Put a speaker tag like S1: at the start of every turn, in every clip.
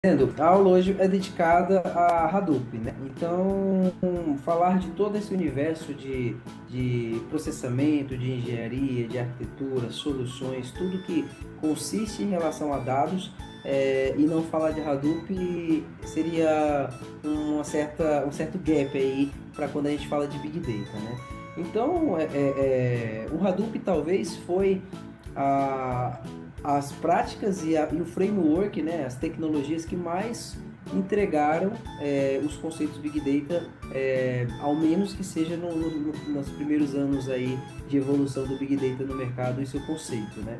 S1: A aula hoje é dedicada a Hadoop, né? Então, falar de todo esse universo de processamento, de engenharia, de arquitetura, soluções, tudo que consiste em relação a dados, e não falar de Hadoop seria um certo gap aí para quando a gente fala de Big Data, né? Então, o Hadoop talvez foi a, as práticas e o framework, né, as tecnologias que mais entregaram os conceitos Big Data, ao menos que seja nos primeiros anos aí de evolução do Big Data no mercado e seu conceito, né?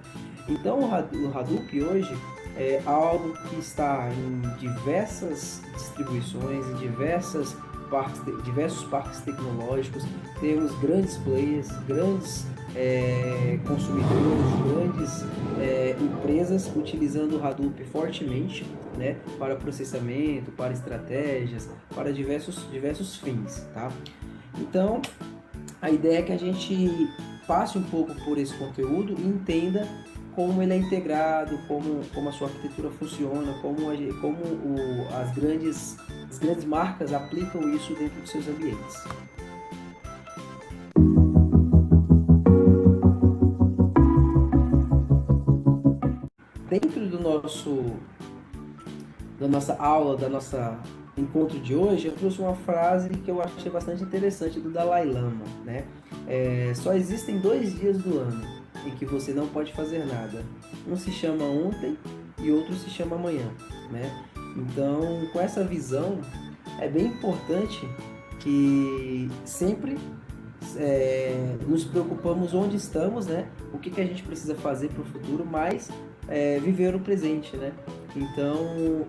S1: Então o Hadoop hoje é algo que está em diversas distribuições, em diversos parques tecnológicos, temos grandes players, grandes consumidores, grandes empresas utilizando o Hadoop fortemente, né, para processamento, para estratégias, para diversos fins, tá? Então, a ideia é que a gente passe um pouco por esse conteúdo e entenda como ele é integrado, como a sua arquitetura funciona, as grandes marcas aplicam isso dentro dos seus ambientes. Dentro da nossa aula, da nossa encontro de hoje, eu trouxe uma frase que eu achei bastante interessante do Dalai Lama, né? Só existem 2 dias do ano em que você não pode fazer nada. Um se chama ontem e outro se chama amanhã, né? Então, com essa visão, é bem importante que sempre nos preocupamos onde estamos, né? O que que a gente precisa fazer para o futuro, mas viver o presente, né? Então,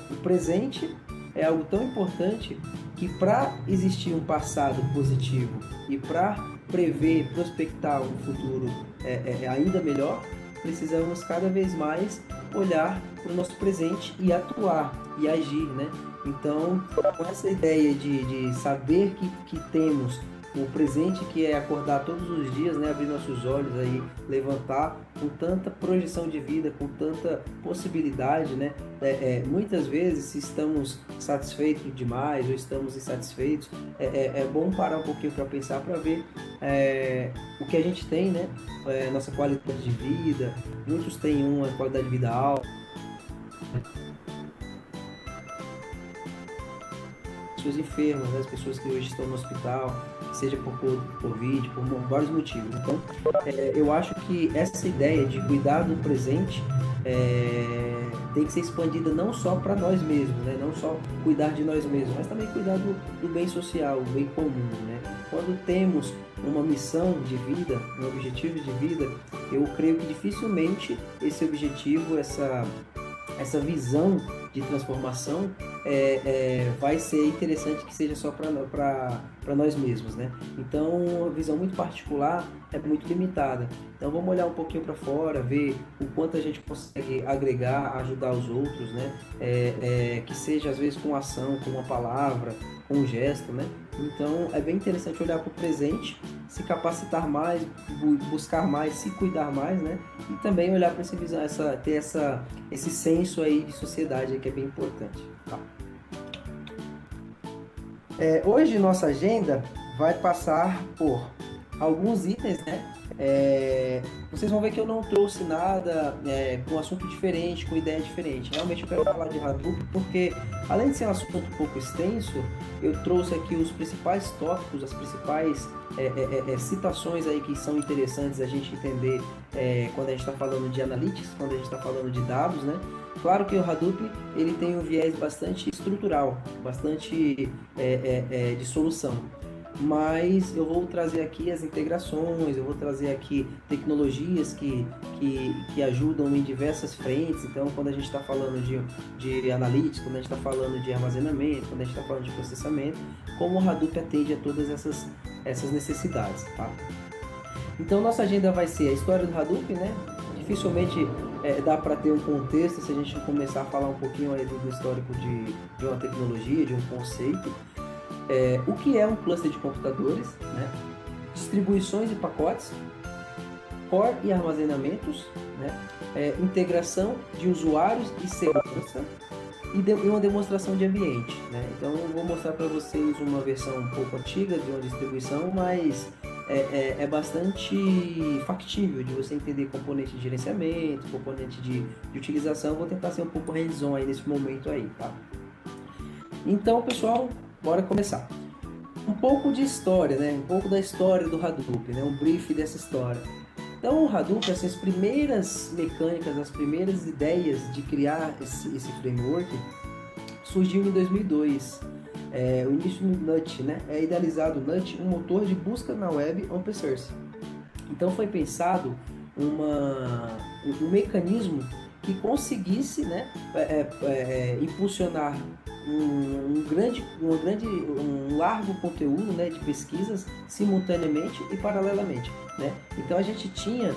S1: o presente é algo tão importante que para existir um passado positivo e para prever, prospectar um futuro ainda melhor, precisamos cada vez mais olhar para o nosso presente e atuar e agir, né? Então, com essa ideia de saber que temos o presente, que é acordar todos os dias, né, abrir nossos olhos aí, levantar com tanta projeção de vida, com tanta possibilidade, né? Muitas vezes, se estamos satisfeitos demais ou estamos insatisfeitos, é bom parar um pouquinho para pensar, para ver o que a gente tem, né? Nossa qualidade de vida. Muitos têm uma qualidade de vida alta, pessoas enfermas, né? As pessoas que hoje estão no hospital, seja por Covid, por vários motivos. Então, eu acho que essa ideia de cuidar do presente tem que ser expandida não só para nós mesmos, né? Não só cuidar de nós mesmos, mas também cuidar do bem social, do bem comum, né? Quando temos uma missão de vida, um objetivo de vida, eu creio que dificilmente esse objetivo, essa visão de transformação vai ser interessante que seja só para nós mesmos, né? Então, a visão muito particular é muito limitada. Então, vamos olhar um pouquinho para fora, ver o quanto a gente consegue agregar, ajudar os outros, né? Que seja, às vezes, com ação, com uma palavra, com um gesto, né? Então, é bem interessante olhar para o presente, se capacitar mais, buscar mais, se cuidar mais, né? E também olhar para essa visão, ter esse senso aí de sociedade aí que é bem importante. Tá? Hoje nossa agenda vai passar por alguns itens, né? Vocês vão ver que eu não trouxe nada com assunto diferente, com ideia diferente. Realmente eu quero falar de Hadoop porque, além de ser um assunto um pouco extenso, eu trouxe aqui os principais tópicos, as principais citações aí que são interessantes a gente entender quando a gente está falando de analytics, quando a gente está falando de dados, né? Claro que o Hadoop ele tem um viés bastante estrutural, bastante de solução. Mas eu vou trazer aqui as integrações, eu vou trazer aqui tecnologias que ajudam em diversas frentes. Então, quando a gente está falando de analytics, quando a gente está falando de armazenamento, quando a gente está falando de processamento, como o Hadoop atende a todas essas necessidades, tá? Então, nossa agenda vai ser a história do Hadoop, né? Dificilmente dá para ter um contexto se a gente começar a falar um pouquinho aí do histórico de uma tecnologia, de um conceito. O que é um cluster de computadores, né? Distribuições e pacotes, core e armazenamentos, né? Integração de usuários e segurança, e uma demonstração de ambiente, né? Então eu vou mostrar para vocês uma versão um pouco antiga de uma distribuição, mas é bastante factível de você entender componente de gerenciamento, componente de utilização. Vou tentar ser um pouco hands-on aí nesse momento aí, tá? Então, pessoal, bora começar. Um pouco de história, né? Um pouco da história do Hadoop, né? Um brief dessa história. Então, o Hadoop, as primeiras mecânicas, as primeiras ideias de criar esse framework surgiu em 2002. O início do NUT, né? É idealizado o NUT, um motor de busca na web open source. Então, foi pensado um mecanismo que conseguisse, né, impulsionar um largo conteúdo, né, de pesquisas simultaneamente e paralelamente, né? Então a gente tinha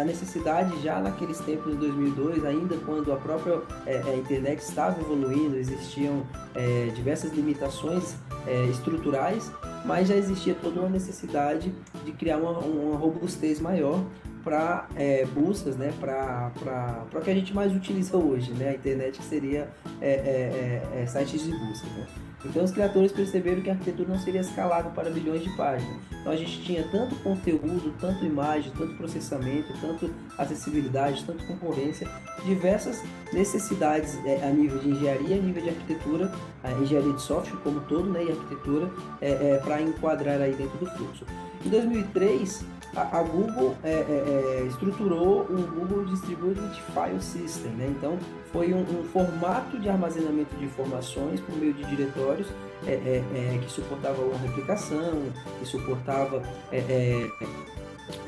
S1: a necessidade já naqueles tempos de 2002, ainda quando a própria internet estava evoluindo, existiam diversas limitações estruturais, mas já existia toda uma necessidade de criar uma robustez maior para buscas, né, para o que a gente mais utiliza hoje, né, a internet, que seria sites de busca, né? Então os criadores perceberam que a arquitetura não seria escalável para milhões de páginas. Então a gente tinha tanto conteúdo, tanto imagem, tanto processamento, tanto acessibilidade, tanto concorrência, diversas necessidades a nível de engenharia, a nível de arquitetura, a engenharia de software como todo, né, e arquitetura para enquadrar aí dentro do fluxo. Em 2003, a Google estruturou o Google Distributed File System, né? Então foi um formato de armazenamento de informações por meio de diretórios que suportava uma replicação, que suportava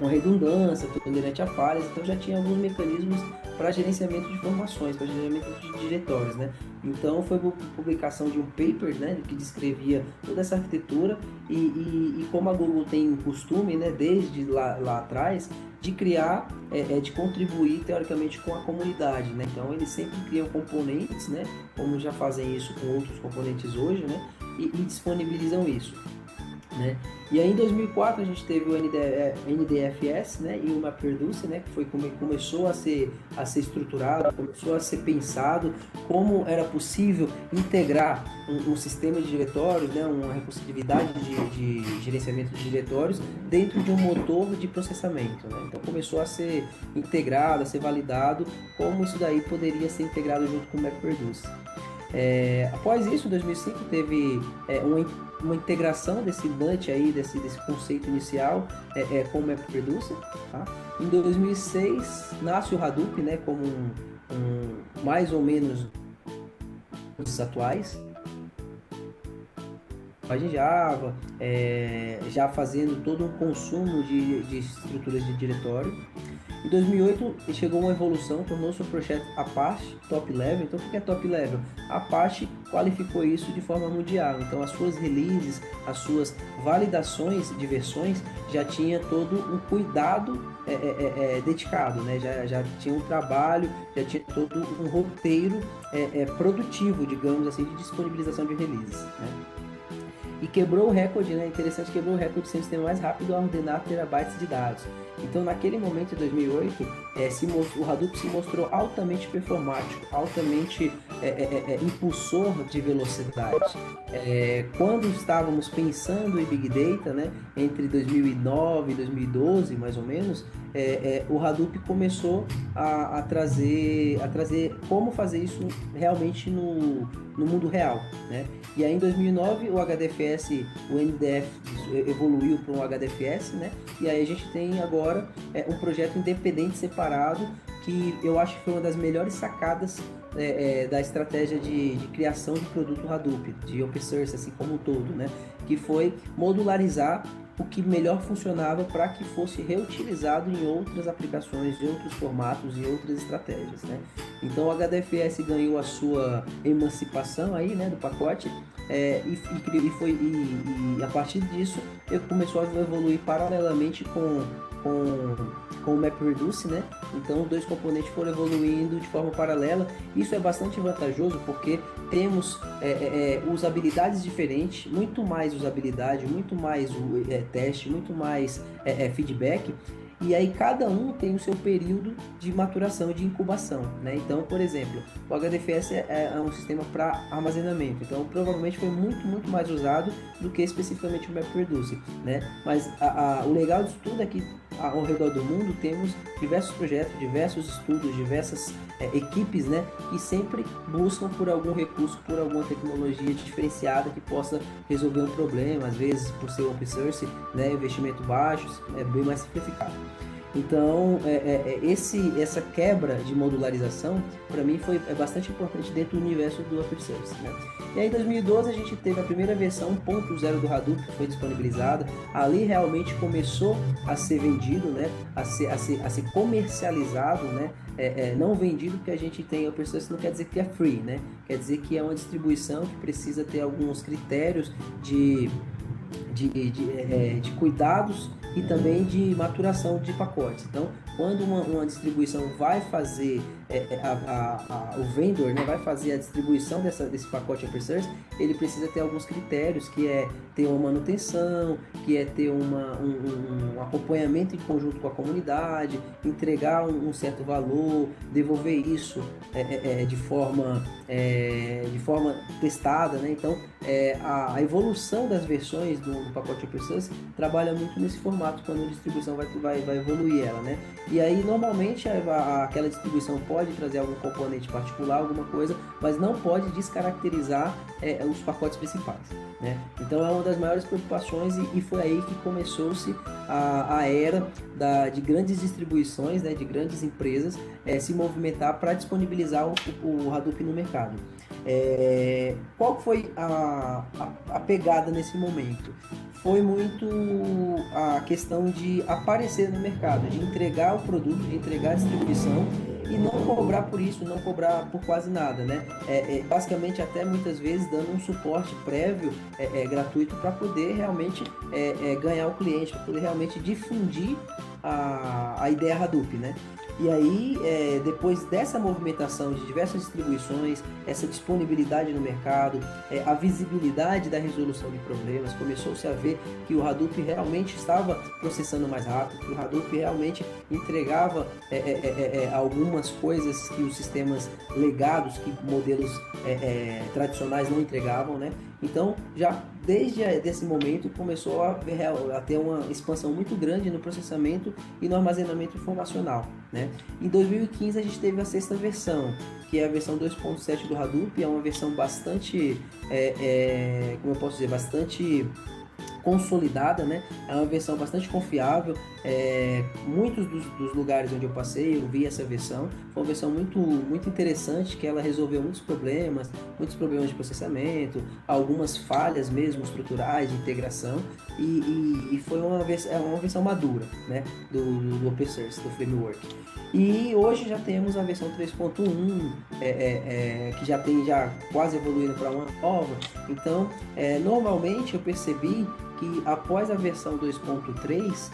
S1: uma redundância tolerante a falhas. Então já tinha alguns mecanismos para gerenciamento de informações, para gerenciamento de diretórios, né? Então foi a publicação de um paper, né, que descrevia toda essa arquitetura e como a Google tem o costume, né, desde lá atrás, de criar, de contribuir teoricamente com a comunidade, né? Então eles sempre criam componentes, né, como já fazem isso com outros componentes hoje, né, e disponibilizam isso, né? E aí em 2004 a gente teve o NDFS, né, e o MapReduce, né, que foi como começou a ser estruturado, começou a ser pensado como era possível integrar um sistema de diretórios, né, uma recursividade de gerenciamento de diretórios dentro de um motor de processamento, né? Então começou a ser integrado, a ser validado como isso daí poderia ser integrado junto com o MapReduce. Após isso, em 2005, teve uma integração desse NUT aí, desse conceito inicial com o MapReduce, tá? Em 2006, nasce o Hadoop, né, como mais ou menos os atuais, de Java, já fazendo todo um consumo de estruturas de diretório. Em 2008 chegou uma evolução, tornou-se o projeto Apache Top Level. Então o que é Top Level? A Apache qualificou isso de forma mundial, então as suas releases, as suas validações de versões já tinha todo um cuidado dedicado, né? Já tinha um trabalho, já tinha todo um roteiro produtivo, digamos assim, de disponibilização de releases, né? E quebrou o recorde, né? Interessante, quebrou o recorde de ser o sistema mais rápido a ordenar terabytes de dados. Então, naquele momento, em 2008, o Hadoop se mostrou altamente performático, altamente impulsor de velocidade. Quando estávamos pensando em Big Data, né, entre 2009 e 2012, mais ou menos, o Hadoop começou a trazer como fazer isso realmente no mundo real, né? E aí em 2009 o HDFS, o NDF evoluiu para um HDFS, né? E aí a gente tem agora um projeto independente separado, que eu acho que foi uma das melhores sacadas da estratégia de criação de produto Hadoop, de open source, assim como um todo, né? Que foi modularizar o que melhor funcionava para que fosse reutilizado em outras aplicações, em outros formatos e outras estratégias, né? Então o HDFS ganhou a sua emancipação aí, né, do pacote, e a partir disso ele começou a evoluir paralelamente com o MapReduce, né? Então os dois componentes foram evoluindo de forma paralela. Isso é bastante vantajoso porque temos usabilidades diferentes, muito mais usabilidade, muito mais teste, muito mais feedback, E aí cada um tem o seu período de maturação, de incubação, né? Então, por exemplo, o HDFS é um sistema para armazenamento, então provavelmente foi muito mais usado do que especificamente o MapReduce, né? Mas o legal disso tudo é que ao redor do mundo temos diversos projetos, diversos estudos, diversas equipes, né, que sempre buscam por algum recurso, por alguma tecnologia diferenciada que possa resolver um problema, às vezes por ser open source, né, investimento baixo, é bem mais simplificado. Então, essa quebra de modularização, para mim, é bastante importante dentro do universo do Open Source, né? E aí, em 2012, a gente teve a primeira versão 1.0 do Hadoop, que foi disponibilizada. Ali, realmente, começou a ser vendido, né? A ser comercializado, né? Não vendido, porque a gente tem Open Source, não quer dizer que é free, né? Quer dizer que é uma distribuição que precisa ter alguns critérios de cuidados e também de maturação de pacotes. Então, quando uma distribuição vai fazer o vendor, né, vai fazer a distribuição desse pacote open source, ele precisa ter alguns critérios, que é ter uma manutenção, que é ter um acompanhamento em conjunto com a comunidade, entregar um certo valor, devolver isso de forma testada, né? Então, a evolução das versões do pacote open source trabalha muito nesse formato, quando a distribuição vai evoluir ela, né? E aí, normalmente, aquela distribuição pode trazer algum componente particular, alguma coisa, mas não pode descaracterizar os pacotes principais, né? Então, é uma das maiores preocupações e foi aí que começou-se a era de grandes distribuições, né, de grandes empresas se movimentar para disponibilizar o Hadoop no mercado. Qual foi a pegada nesse momento? Foi muito a questão de aparecer no mercado, de entregar o produto, de entregar a distribuição e não cobrar por isso, não cobrar por quase nada, né? Basicamente, até muitas vezes dando um suporte prévio gratuito para poder realmente ganhar o cliente, para poder realmente difundir a ideia Hadoop, né? E aí, depois dessa movimentação de diversas distribuições, essa disponibilidade no mercado, a visibilidade da resolução de problemas, começou-se a ver que o Hadoop realmente estava processando mais rápido, que o Hadoop realmente entregava algumas coisas que os sistemas legados, que modelos tradicionais não entregavam, né? Então, já desde esse momento começou a ter uma expansão muito grande no processamento e no armazenamento informacional, né? Em 2015 a gente teve a sexta versão, que é a versão 2.7 do Hadoop, é uma versão bastante, como eu posso dizer, bastante consolidada, né? É uma versão bastante confiável. Muitos dos lugares onde eu passei, eu vi essa versão. Foi uma versão muito interessante, que ela resolveu muitos problemas de processamento, algumas falhas mesmo estruturais de integração, e foi uma versão madura, né? do Open Source, do framework. E hoje já temos a versão 3.1, que já quase evoluindo para uma nova. Então, normalmente eu percebi que após a versão 2.3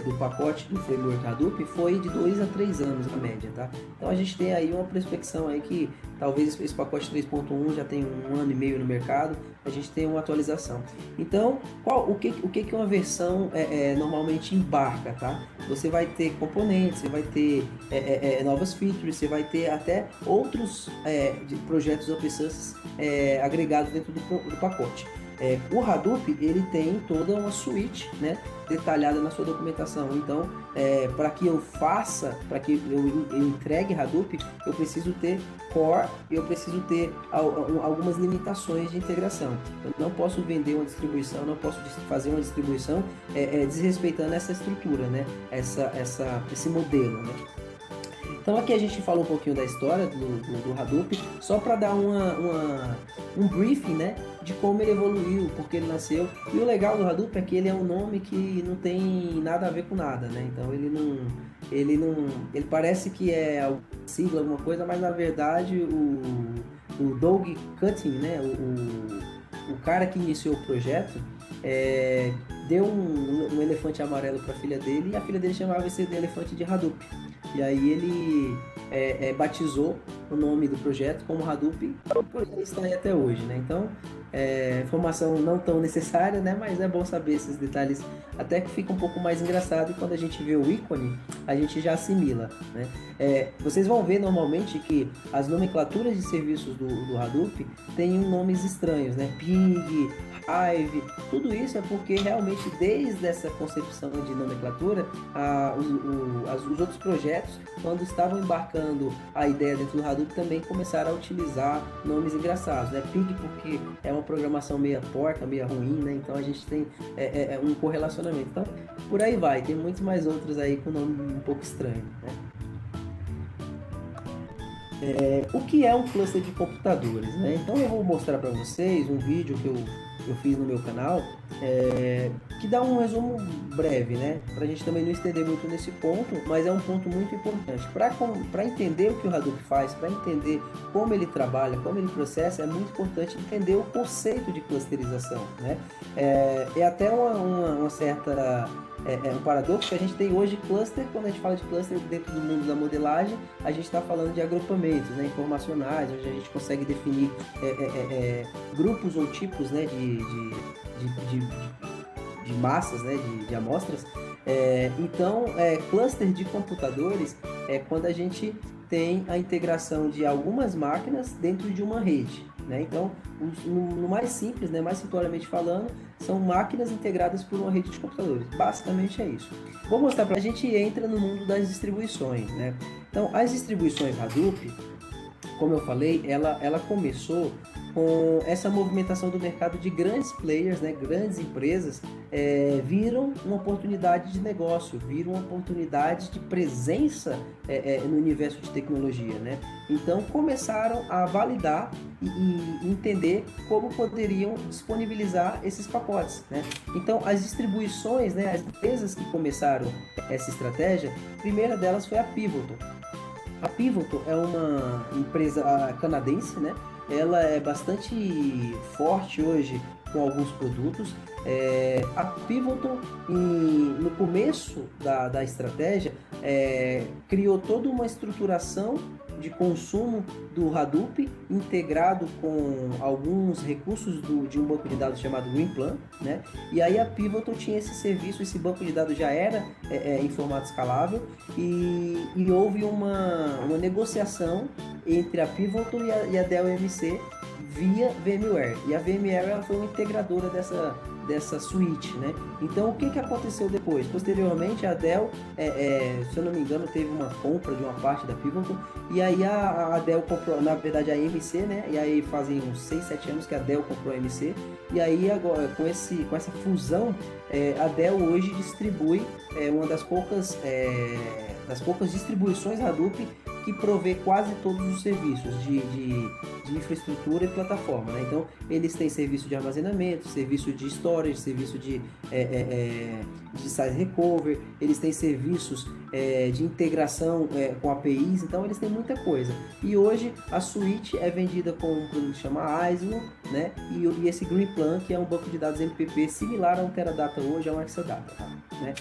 S1: do pacote do framework Hadoop foi de 2 a 3 anos a média, tá? Então a gente tem aí uma prospecção aí que talvez esse pacote 3.1 já tem 1 ano e meio no mercado, a gente tem uma atualização. Então, o que uma versão normalmente embarca, tá? Você vai ter componentes, você vai ter novas features, você vai ter até outros projetos open source agregados dentro do pacote. O Hadoop, ele tem toda uma suite, né, detalhada na sua documentação. Então, para que eu entregue Hadoop, eu preciso ter core, eu preciso ter algumas limitações de integração. Eu não posso vender uma distribuição, não posso fazer uma distribuição desrespeitando essa estrutura, né, esse modelo, né. Então aqui a gente fala um pouquinho da história do Hadoop, só para dar um briefing, né, de como ele evoluiu, porque ele nasceu. E o legal do Hadoop é que ele é um nome que não tem nada a ver com nada, né? Então ele parece que é sigla, alguma coisa, mas na verdade o Doug Cutting, né, o cara que iniciou o projeto, deu um elefante amarelo para a filha dele, e a filha dele chamava esse elefante de Hadoop. E aí ele batizou o nome do projeto como Hadoop, o projeto está aí até hoje, né? Então, informação não tão necessária, né? Mas é bom saber esses detalhes, até que fica um pouco mais engraçado e quando a gente vê o ícone, a gente já assimila, né? Vocês vão ver normalmente que as nomenclaturas de serviços do Hadoop têm nomes estranhos, né? Pig, Hive, tudo isso é porque realmente desde essa concepção de nomenclatura, os outros projetos, quando estavam embarcando a ideia dentro do Hadoop, também começaram a utilizar nomes engraçados, né? Pig porque é uma programação meio porca, meio ruim, né? Então a gente tem um correlacionamento. Então, por aí vai, tem muitos mais outros aí com nome um pouco estranho, né? O que é um cluster de computadores, né? Então eu vou mostrar para vocês um vídeo que eu fiz no meu canal, que dá um resumo breve, né? Para a gente também não estender muito nesse ponto, mas é um ponto muito importante. Para entender o que o Hadoop faz, para entender como ele trabalha, como ele processa, é muito importante entender o conceito de clusterização, né? É até uma certa... um paradoxo que a gente tem hoje cluster. Quando a gente fala de cluster dentro do mundo da modelagem, a gente está falando de agrupamentos, né, informacionais, onde a gente consegue definir grupos ou tipos, né, de massas, né, de amostras. Então, cluster de computadores é quando a gente tem a integração de algumas máquinas dentro de uma rede, né? Então, no mais simples, né, mais simplesmente falando, são máquinas integradas por uma rede de computadores. Basicamente é isso. Vou mostrar para a gente entra no mundo das distribuições, né? Então, as distribuições Hadoop, como eu falei, ela começou com essa movimentação do mercado de grandes players, né, grandes empresas, viram uma oportunidade de negócio, viram uma oportunidade de presença no universo de tecnologia, né? Então começaram a validar e entender como poderiam disponibilizar esses pacotes, né? Então as distribuições, né, as empresas que começaram essa estratégia, a primeira delas foi a Pivotal. A Pivotal é uma empresa canadense, né? Ela é bastante forte hoje com alguns produtos. A Pivotal, no começo da estratégia, criou toda uma estruturação de consumo do Hadoop integrado com alguns recursos de um banco de dados chamado GreenPlan, né? E aí a Pivotal tinha esse serviço, esse banco de dados já era em formato escalável e houve uma negociação entre a Pivotal e a Dell EMC via VMware. E a VMware ela foi uma integradora dessa suíte, né? Então o que aconteceu depois? Posteriormente a Dell, se eu não me engano, teve uma compra de uma parte da Pivotal e aí a Dell comprou, na verdade a EMC, né? E aí fazem uns 6, 7 anos que a Dell comprou a EMC e aí agora com essa fusão, a Dell hoje distribui uma das poucas distribuições Hadoop que provê quase todos os serviços de infraestrutura e plataforma, né? Então, eles têm serviço de armazenamento, serviço de storage, serviço de size recovery, eles têm serviços de integração com APIs, então eles têm muita coisa. E hoje a suite é vendida com um produto que chama Islo, né? E esse GreenPlan, que é um banco de dados MPP similar a um Teradata hoje, é um Exadata, né?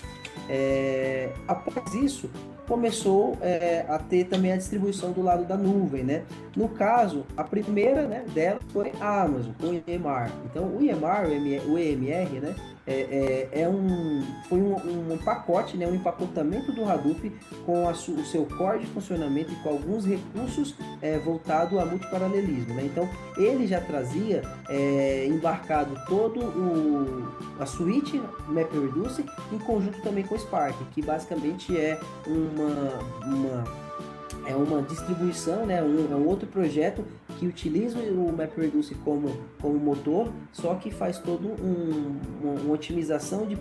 S1: Após isso, começou a ter também a distribuição do lado da nuvem, né? No caso, a primeira, né, dela foi a Amazon, com o EMR. Então, o EMR, né, foi um pacote, né, um empacotamento do Hadoop com o seu core de funcionamento e com alguns recursos voltados a multiparalelismo, né? Então, ele já trazia embarcado a suite MapReduce em conjunto também com o Spark, que basicamente é uma distribuição, né? Um outro projeto que utiliza o MapReduce como motor, só que faz todo uma otimização de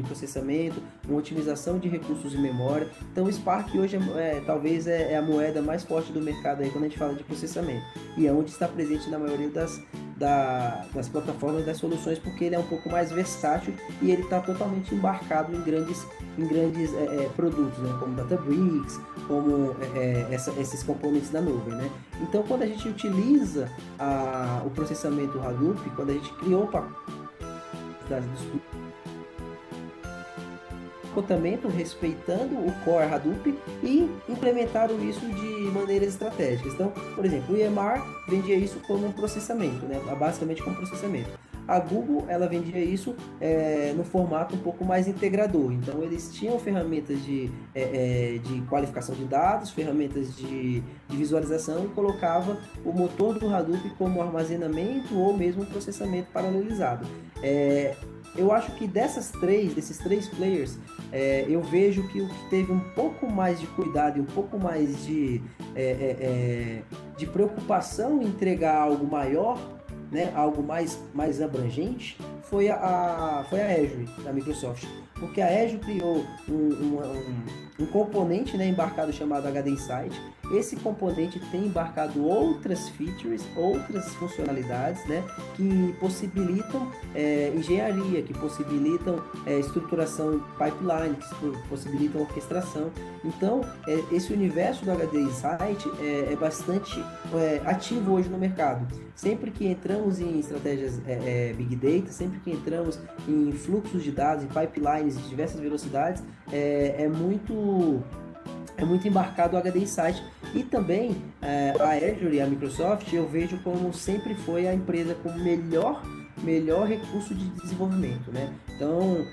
S1: processamento, uma otimização de recursos de memória. Então o Spark hoje talvez é a moeda mais forte do mercado aí quando a gente fala de processamento, e é onde está presente na maioria das plataformas, das soluções, porque ele é um pouco mais versátil e ele está totalmente embarcado em grandes produtos, né? Como Databricks, como esses componentes da nuvem, né? Então, quando a gente utiliza o processamento Hadoop, quando a gente criou comportamento respeitando o core Hadoop e implementaram isso de maneiras estratégicas. Então, por exemplo, o EMR vendia isso como um processamento, né? Basicamente como processamento. A Google, ela vendia isso no formato um pouco mais integrador. Então, eles tinham ferramentas de qualificação de dados, ferramentas de visualização e colocava o motor do Hadoop como armazenamento ou mesmo processamento paralelizado. Eu acho que desses três players, eu vejo que o que teve um pouco mais de cuidado e um pouco mais de preocupação em entregar algo maior, né, algo mais abrangente, foi a Azure, da Microsoft. Porque a Azure criou um componente, né, embarcado chamado HD Insight. Esse componente tem embarcado outras features, outras funcionalidades, né, que possibilitam engenharia, que possibilitam estruturação de pipeline, que possibilitam orquestração. Então, esse universo do HD Insight é bastante ativo hoje no mercado. Sempre que entramos em estratégias Big Data, sempre que entramos em fluxos de dados, em pipelines de diversas velocidades, é muito embarcado o HD Insight. E também a Azure e a Microsoft eu vejo como sempre foi a empresa com melhor recurso de desenvolvimento, né? Então,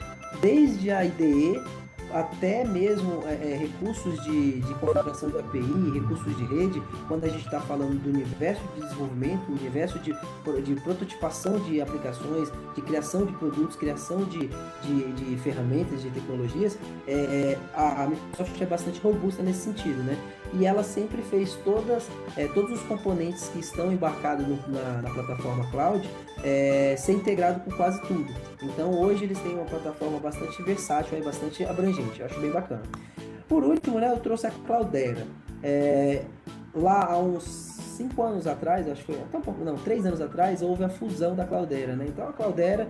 S1: desde a IDE até mesmo recursos de configuração de API, recursos de rede, quando a gente está falando do universo de desenvolvimento, universo de prototipação de aplicações, de criação de produtos, criação de ferramentas, de tecnologias, a Microsoft é bastante robusta nesse sentido, né? E ela sempre fez todos os componentes que estão embarcados na plataforma cloud ser integrado com quase tudo. Então hoje eles têm uma plataforma bastante versátil e bastante abrangente, eu acho bem bacana. Por último, né, eu trouxe a Cloudera. Lá há uns 5 anos atrás, acho que foi até um pouco, não, 3 anos atrás, houve a fusão da Cloudera, né? Então a Cloudera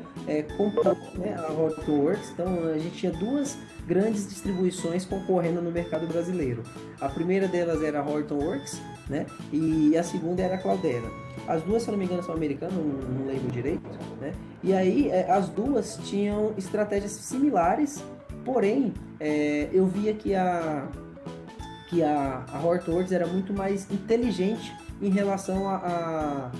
S1: comprou, né, a Hortonworks. Então a gente tinha duas grandes distribuições concorrendo no mercado brasileiro. A primeira delas era a Hortonworks, né? E a segunda era a Cloudera. As duas, se eu não me engano, são americanas, não lembro direito, né? E aí as duas tinham estratégias similares, porém eu via que a Hortonworks era muito mais inteligente em relação a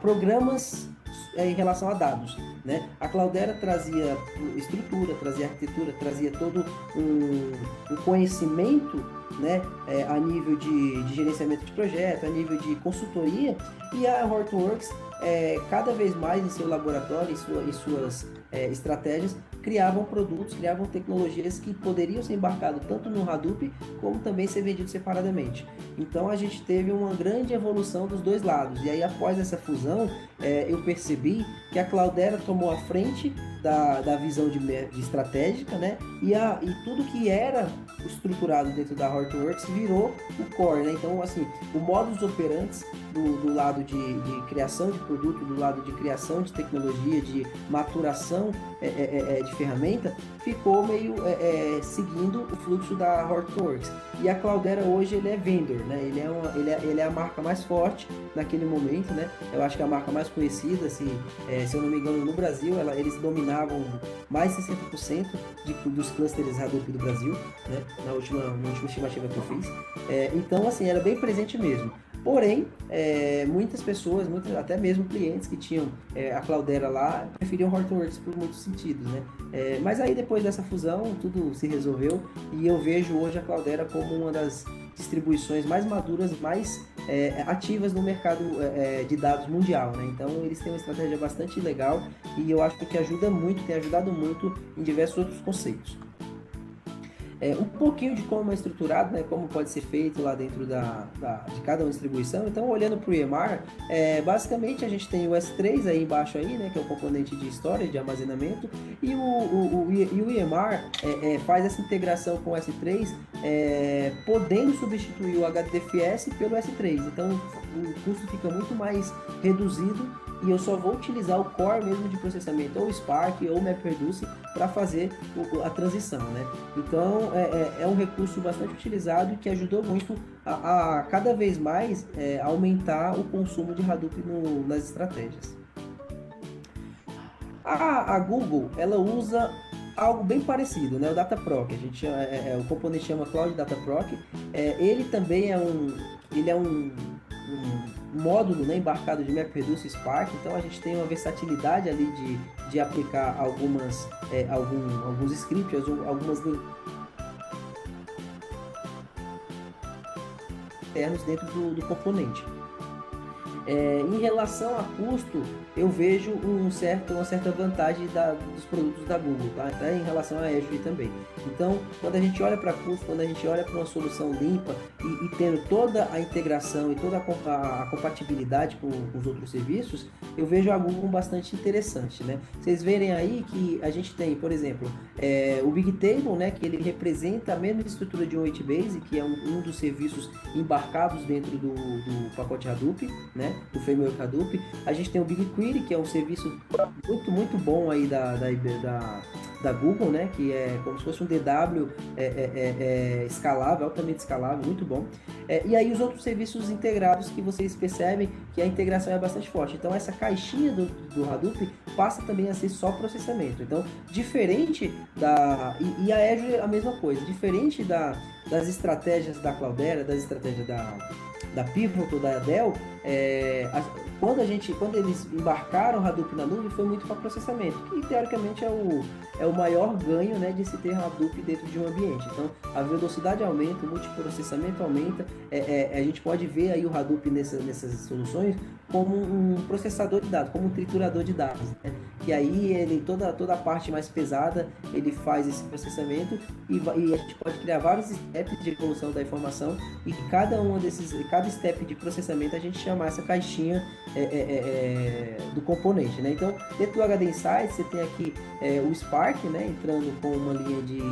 S1: programas em relação a dados, né? A Cloudera trazia estrutura, trazia arquitetura, trazia todo um conhecimento, né, a nível de gerenciamento de projeto, a nível de consultoria, e a Hortonworks cada vez mais em seu laboratório, em suas estratégias, criavam produtos, criavam tecnologias que poderiam ser embarcados tanto no Hadoop como também ser vendidos separadamente. Então a gente teve uma grande evolução dos dois lados. E aí após essa fusão, eu percebi que a Cloudera tomou a frente da visão de estratégica, né? E tudo que era estruturado dentro da Hortonworks virou o core, né? Então, assim, o modus operandi do lado de criação de produto, do lado de criação de tecnologia, de maturação de ferramenta, ficou meio seguindo o fluxo da Hortonworks. E a Cloudera hoje ele é vendor, né? Ele é a marca mais forte naquele momento, né? Eu acho que é a marca mais conhecida, se eu não me engano, no Brasil, eles dominavam mais de 60% dos clusters Hadoop do Brasil, né? Na última estimativa que eu fiz. Então, assim, era bem presente mesmo. Porém, muitas pessoas, até mesmo clientes que tinham a Cloudera lá, preferiam Hortonworks por muitos sentidos, né? Mas aí depois dessa fusão, tudo se resolveu e eu vejo hoje a Cloudera como uma das distribuições mais maduras, mais ativas no mercado de dados mundial, né? Então eles têm uma estratégia bastante legal e eu acho que tem ajudado muito em diversos outros conceitos. Um pouquinho de como é estruturado, né, como pode ser feito lá dentro de cada uma distribuição. Então, olhando para o EMR, basicamente a gente tem o S3 aí embaixo, aí, né, que é o componente de storage, de armazenamento, e o EMR faz essa integração com o S3, podendo substituir o HDFS pelo S3. Então, o custo fica muito mais reduzido e eu só vou utilizar o core mesmo de processamento, ou Spark ou MapReduce, para fazer a transição, né? Então é um recurso bastante utilizado e que ajudou muito a cada vez mais aumentar o consumo de Hadoop nas estratégias. A Google, ela usa algo bem parecido, né? O Dataproc, a gente o componente chama Cloud Dataproc. Ele também um módulo, né, embarcado de MapReduce e Spark, então a gente tem uma versatilidade ali de aplicar alguns scripts, algumas internos dentro do componente. Em relação a custo, eu vejo uma certa vantagem dos produtos da Google, tá? Até em relação a Azure também. Então, quando a gente olha para custo, quando a gente olha para uma solução limpa e tendo toda a integração e toda a compatibilidade com os outros serviços, eu vejo a Google bastante interessante, né? Vocês verem aí que a gente tem, por exemplo, o Bigtable, né, que ele representa a mesma estrutura de um HBase, que é um dos serviços embarcados dentro do pacote Hadoop, né? Do framework Hadoop. A gente tem o BigQuery, que é um serviço muito, muito bom aí da Google, né? Que é como se fosse um DW escalável, altamente escalável, muito bom. E aí os outros serviços integrados que vocês percebem que a integração é bastante forte. Então essa caixinha do Hadoop passa também a ser só processamento. Então, diferente e a Azure a mesma coisa, diferente das estratégias da Cloudera, das estratégias da Pivotal, da Dell, quando eles embarcaram o Hadoop na nuvem, foi muito para processamento, que teoricamente é o maior ganho, né, de se ter Hadoop dentro de um ambiente. Então, a velocidade aumenta, o multiprocessamento aumenta, a gente pode ver aí o Hadoop nessas soluções como um processador de dados, como um triturador de dados, né? E aí toda a parte mais pesada, ele faz esse processamento e a gente pode criar vários steps de evolução da informação e cada step de processamento a gente chama essa caixinha do componente, né? Então, dentro do HD Insights, você tem aqui o Spark, né, entrando com uma linha de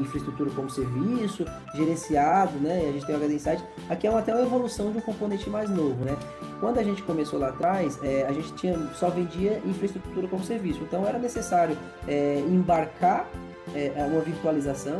S1: infraestrutura como serviço, gerenciado, né? A gente tem o HD Insights. Aqui é até uma evolução de um componente mais novo, né? Quando a gente começou lá atrás, a gente só vendia infraestrutura como serviço. Então, era necessário embarcar uma virtualização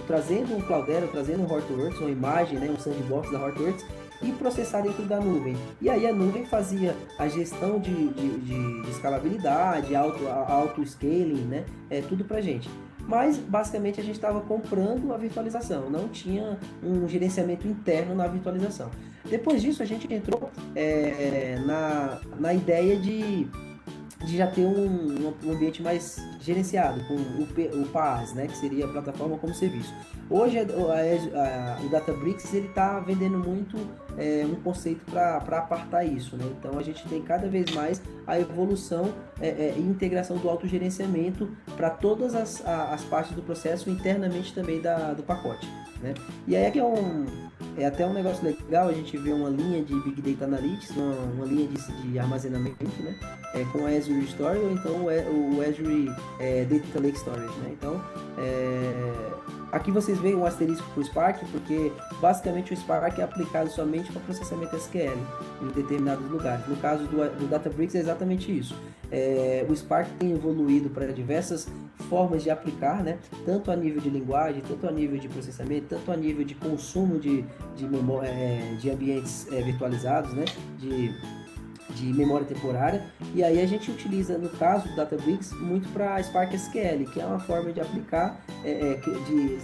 S1: trazendo um Cloudera, trazendo um Hortonworks, uma imagem, né, um sandbox da Hortonworks, e processar dentro da nuvem. E aí a nuvem fazia a gestão de escalabilidade, auto-scaling, né, tudo pra gente. Mas, basicamente, a gente estava comprando a virtualização, não tinha um gerenciamento interno na virtualização. Depois disso, a gente entrou na ideia de já ter um ambiente mais gerenciado, com o PaaS, né, que seria a plataforma como serviço. Hoje, o Databricks está vendendo muito um conceito para apartar isso, né? Então, a gente tem cada vez mais a evolução e integração do autogerenciamento para todas as partes do processo, internamente também do pacote, né? E aí aqui é até um negócio legal, a gente vê uma linha de Big Data Analytics, uma linha de armazenamento, né? Com a Azure Story ou então o Azure Data Lake Storage, né? Então, aqui vocês veem um asterisco para o Spark, porque basicamente o Spark é aplicado somente para processamento SQL em determinados lugares. No caso do Databricks é exatamente isso. O Spark tem evoluído para diversas formas de aplicar, né? Tanto a nível de linguagem, tanto a nível de processamento, tanto a nível de consumo de ambientes virtualizados, né? De memória temporária, e aí a gente utiliza, no caso do Databricks, muito para Spark SQL, que é uma forma de aplicar, de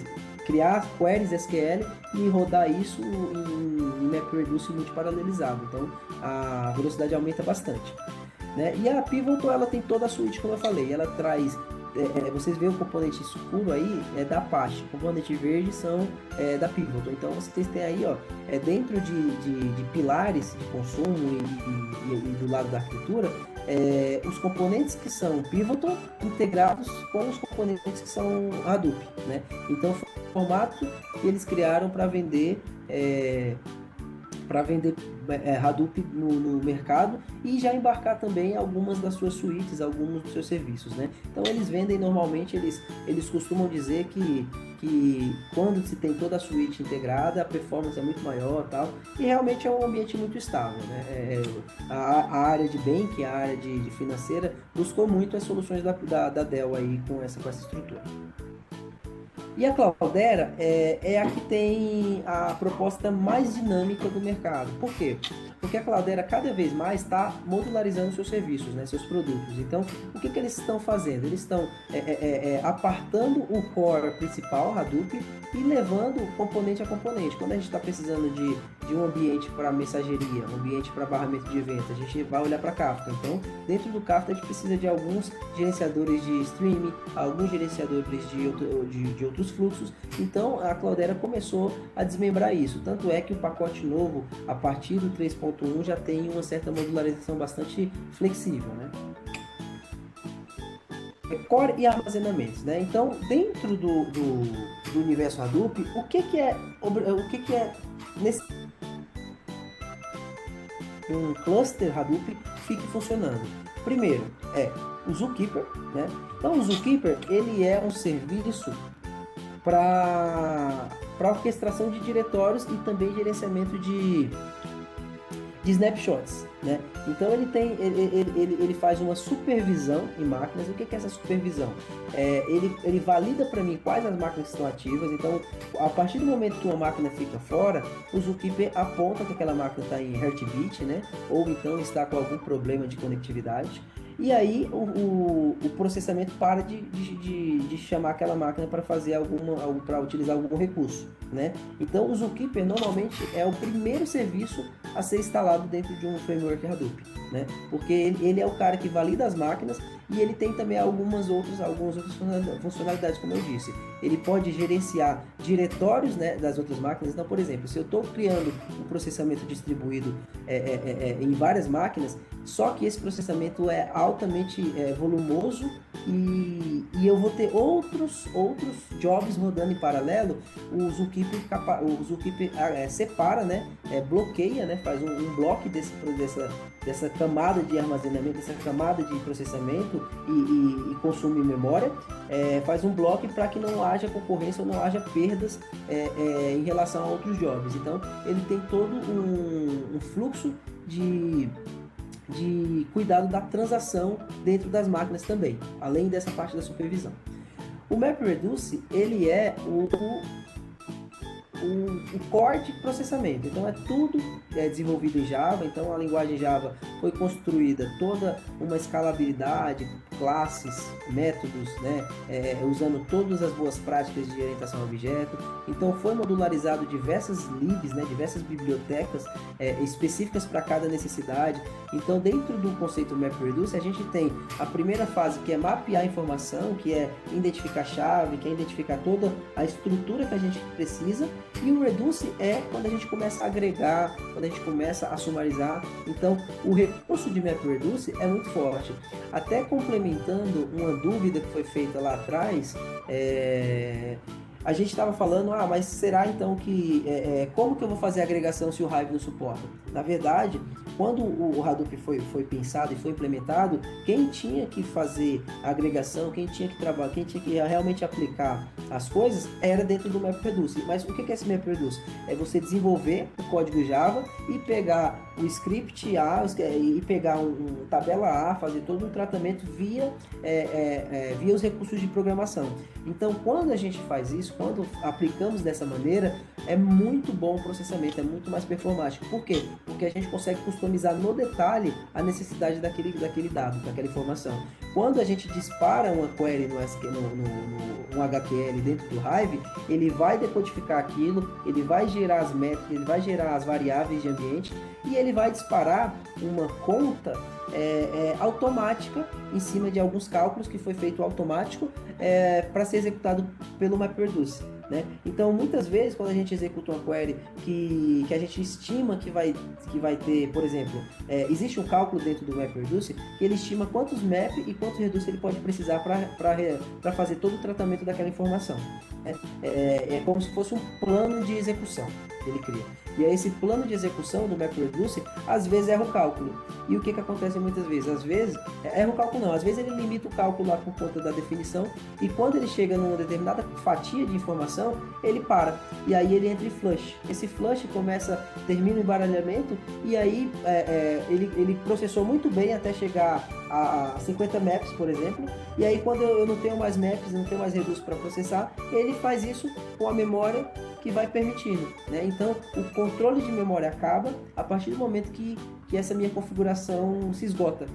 S1: criar queries SQL e rodar isso em MapReduce multiparalelizado. Então, a velocidade aumenta bastante, né? E a Pivotal, ela tem toda a suíte, como eu falei, ela traz... vocês veem o componente escuro aí, é da Apache, o componente verde são da Pivotal. Então vocês têm aí, ó, dentro de pilares de consumo e do lado da arquitetura, os componentes que são Pivotal integrados com os componentes que são Hadoop, né? Então foi um formato que eles criaram para vender Hadoop no mercado e já embarcar também algumas das suas suítes, alguns dos seus serviços, né? Então eles vendem normalmente, eles costumam dizer que quando se tem toda a suíte integrada, a performance é muito maior, tal, e realmente é um ambiente muito estável, né? A área de banking, a área de financeira buscou muito as soluções da Dell aí com essa estrutura. E a Cloudera é a que tem a proposta mais dinâmica do mercado. Por quê? Porque a Cloudera cada vez mais está modularizando seus serviços, né, seus produtos. Então, o que eles estão fazendo? Eles estão apartando o core principal, Hadoop, e levando componente a componente. Quando a gente está precisando de um ambiente para mensageria, um ambiente para barramento de eventos, a gente vai olhar para Kafka. Então, dentro do Kafka, a gente precisa de alguns gerenciadores de streaming, alguns gerenciadores de outros fluxos. Então, a Cloudera começou a desmembrar isso. Tanto é que o pacote novo, a partir do 3.1, já tem uma certa modularização bastante flexível, né? Core e armazenamentos, né? Então, dentro do universo Hadoop, o que é nesse um cluster Hadoop fique funcionando? Primeiro o Zookeeper, né? Então, o Zookeeper, ele é um serviço para orquestração de diretórios e também gerenciamento de snapshots, né? Então ele faz uma supervisão em máquinas. O que é essa supervisão? Ele valida para mim quais as máquinas estão ativas. Então, a partir do momento que uma máquina fica fora, o Zookeeper aponta que aquela máquina está em heartbeat, né? Ou então está com algum problema de conectividade. E aí o processamento para de chamar aquela máquina para fazer para utilizar algum recurso, né? Então o Zookeeper normalmente é o primeiro serviço a ser instalado dentro de um framework Hadoop, né? Porque ele é o cara que valida as máquinas e ele tem também algumas outras funcionalidades, como eu disse. Ele pode gerenciar diretórios, né, das outras máquinas. Então, por exemplo, se eu estou criando um processamento distribuído em várias máquinas, só que esse processamento é altamente volumoso e eu vou ter outros jobs rodando em paralelo, o Zookeeper separa, né, bloqueia, né, faz um bloco dessa camada de armazenamento, dessa camada de processamento e consumo em memória, faz um bloco para que não haja concorrência ou não haja perdas em relação a outros jobs. Então, ele tem todo um fluxo de cuidado da transação dentro das máquinas também, além dessa parte da supervisão. O MapReduce, ele é o core de processamento. Então é tudo desenvolvido em Java. Então a linguagem Java foi construída toda uma escalabilidade, classes, métodos, né? Usando todas as boas práticas de orientação a objeto. Então foi modularizado diversas libs, né? Diversas bibliotecas específicas para cada necessidade. Então dentro do conceito MapReduce a gente tem a primeira fase, que é mapear a informação, que é identificar a chave, que é identificar toda a estrutura que a gente precisa. E o Reduce é quando a gente começa a agregar, quando a gente começa a sumarizar. Então, o recurso de MapReduce é muito forte. Até complementando uma dúvida que foi feita lá atrás, a gente estava falando, mas será então que... como que eu vou fazer a agregação se o Hive não suporta? Na verdade, quando o Hadoop foi pensado e foi implementado, quem tinha que fazer a agregação, quem tinha que trabalhar, quem tinha que realmente aplicar as coisas, era dentro do MapReduce. Mas o que é esse MapReduce? É você desenvolver o código Java e pegar o script A e pegar um tabela A, fazer todo um tratamento via os recursos de programação. Então, quando a gente faz isso, quando aplicamos dessa maneira, é muito bom o processamento, é muito mais performático. Por quê? Porque a gente consegue customizar no detalhe a necessidade daquele dado, daquela informação. Quando a gente dispara uma query no HQL dentro do Hive, ele vai decodificar aquilo, ele vai gerar as métricas, ele vai gerar as variáveis de ambiente e ele vai disparar uma conta automática em cima de alguns cálculos que foi feito automático para ser executado pelo MapReduce, né? Então, muitas vezes, quando a gente executa uma query que a gente estima que vai ter, por exemplo, existe um cálculo dentro do MapReduce que ele estima quantos map e quantos reduce ele pode precisar para fazer todo o tratamento daquela informação. É como se fosse um plano de execução que ele cria. E aí esse plano de execução do MapReduce, às vezes erra o cálculo. E o que acontece muitas vezes? Às vezes, erra o cálculo não, às vezes ele limita o cálculo lá por conta da definição, e quando ele chega numa determinada fatia de informação, ele para. E aí ele entra em flush. Esse flush termina o embaralhamento, e aí ele processou muito bem até chegar a 50 maps, por exemplo, e aí quando eu não tenho mais maps, não tenho mais Reduce para processar, ele faz isso com a memória que vai permitindo, né? Então, o controle de memória acaba a partir do momento que essa minha configuração se esgota.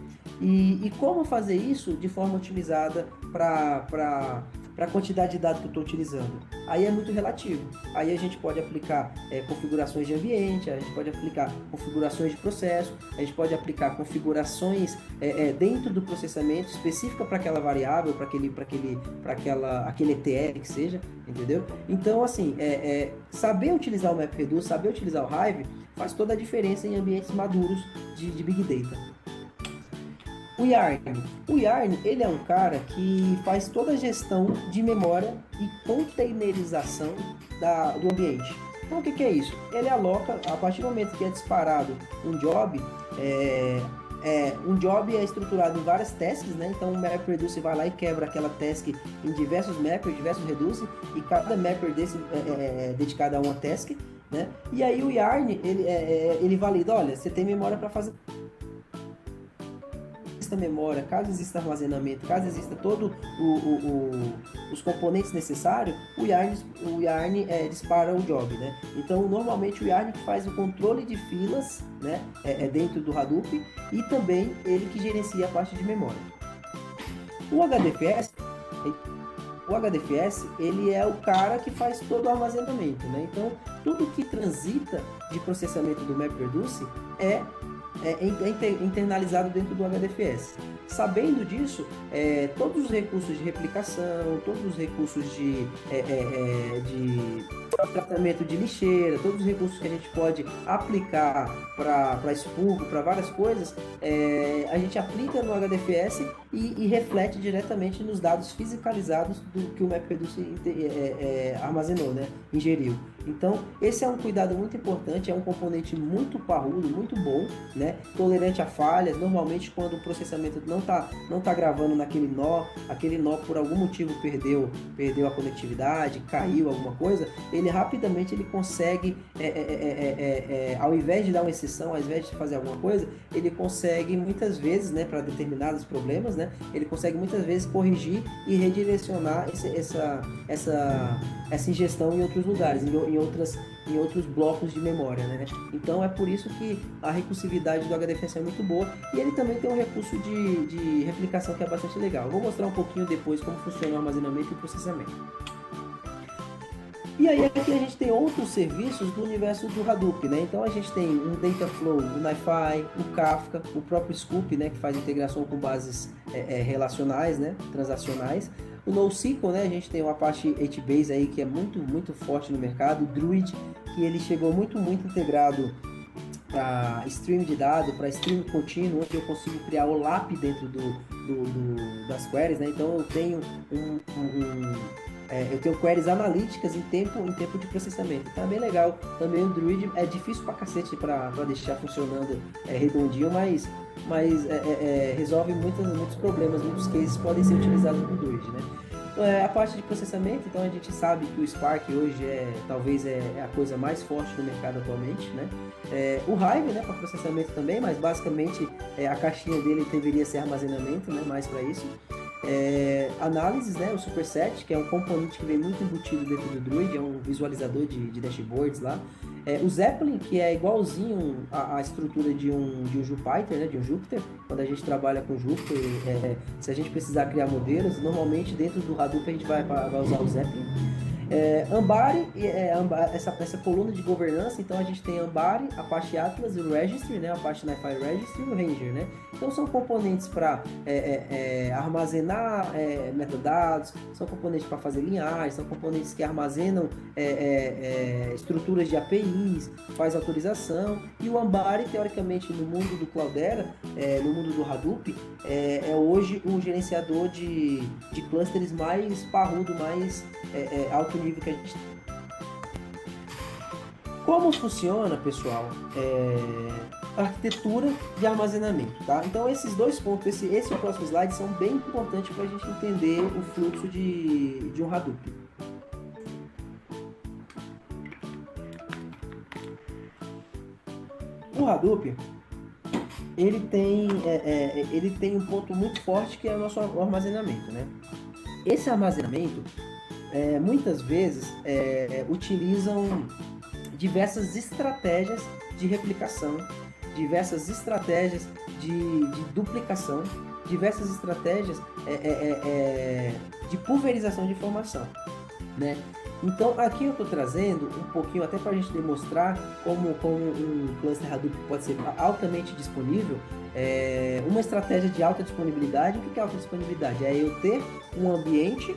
S1: E como fazer isso de forma otimizada para a quantidade de dados que eu estou utilizando? Aí é muito relativo. Aí a gente pode aplicar configurações de ambiente, a gente pode aplicar configurações de processo, a gente pode aplicar configurações dentro do processamento específica para aquela variável, para aquele ETL que seja, entendeu? Então, assim, saber utilizar o MapReduce, saber utilizar o Hive, faz toda a diferença em ambientes maduros de Big Data. O Yarn, ele é um cara que faz toda a gestão de memória e containerização do ambiente. Então, o que é isso? Ele aloca, a partir do momento que é disparado um job, um job é estruturado em várias tasks, né? Então, o MapReduce vai lá e quebra aquela task em diversos mappers, diversos reduce, e cada mapper desse é dedicado a uma task, né? E aí o Yarn, ele valida, olha, você tem memória para fazer memória, caso exista armazenamento, caso exista todo os componentes necessários, o Yarn dispara o job, né? Então, normalmente o Yarn que faz o controle de filas, né, dentro do Hadoop, e também ele que gerencia a parte de memória. O HDFS, ele é o cara que faz todo o armazenamento, né? Então, tudo que transita de processamento do MapReduce é internalizado dentro do HDFS. Sabendo disso, todos os recursos de replicação, todos os recursos de tratamento de lixeira, todos os recursos que a gente pode aplicar para expurgo, para várias coisas, a gente aplica no HDFS e reflete diretamente nos dados fisicalizados do que o MapReduce armazenou, né? Ingeriu. Então, esse é um cuidado muito importante, é um componente muito parrudo, muito bom, né? Tolerante a falhas. Normalmente, quando o processamento não tá gravando naquele nó, aquele nó por algum motivo perdeu a conectividade, caiu alguma coisa, ele rapidamente consegue, ao invés de dar uma exceção, ao invés de fazer alguma coisa, ele consegue muitas vezes, né, para determinados problemas, né, ele consegue muitas vezes corrigir e redirecionar essa ingestão em outros lugares, em outros blocos de memória, né? Então é por isso que a recursividade do HDFS é muito boa, e ele também tem um recurso de replicação que é bastante legal. Eu vou mostrar um pouquinho depois como funciona o armazenamento e o processamento. E aí aqui a gente tem outros serviços do universo do Hadoop, né? Então a gente tem um Dataflow, o NiFi, o Kafka, o próprio Scoop, né, que faz integração com bases relacionais, né, transacionais. O NoSQL, né, a gente tem o Apache HBase aí, que é muito, muito forte no mercado. O Druid, que ele chegou muito, muito integrado para stream de dados, para stream contínuo, onde eu consigo criar o LAP dentro das queries, né? Então eu tenho eu tenho queries analíticas em tempo de processamento. Então é bem legal. Também o Druid é difícil pra cacete para deixar funcionando redondinho, mas resolve muitos problemas, muitos cases podem ser utilizados no Druid, né? A parte de processamento, então a gente sabe que o Spark hoje talvez a coisa mais forte no mercado atualmente, né? O Hive, né, para processamento também, mas basicamente a caixinha dele deveria ser armazenamento, né, mais para isso. Análises, né, o Superset, que é um componente que vem muito embutido dentro do Druid, é um visualizador de dashboards lá. O Zeppelin, que é igualzinho à estrutura de um Jupyter, né, de um Jupyter. Quando a gente trabalha com Jupyter, se a gente precisar criar modelos, normalmente dentro do Hadoop a gente vai usar o Zeppelin. Ambari, essa coluna de governança, então a gente tem Ambari, Apache Atlas, o Registry, né, Apache NiFi Registry e o Ranger, né? Então são componentes para armazenar metadados, são componentes para fazer linhagens, são componentes que armazenam estruturas de APIs, faz autorização. E o Ambari, teoricamente, no mundo do Cloudera, no mundo do Hadoop, é hoje o gerenciador de clusters mais parrudo, mais alto nível que a gente tem. Como funciona, pessoal, a arquitetura de armazenamento, tá? Então, esses dois pontos, esse e o próximo slide, são bem importantes para a gente entender o fluxo de um Hadoop. O Hadoop, ele tem um ponto muito forte que é o nosso armazenamento, né? Esse armazenamento, muitas vezes, utilizam diversas estratégias de replicação, diversas estratégias de duplicação, diversas estratégias de pulverização de informação, né? Então, aqui eu estou trazendo um pouquinho, até para a gente demonstrar como um cluster Hadoop pode ser altamente disponível, uma estratégia de alta disponibilidade. O que é alta disponibilidade? É eu ter um ambiente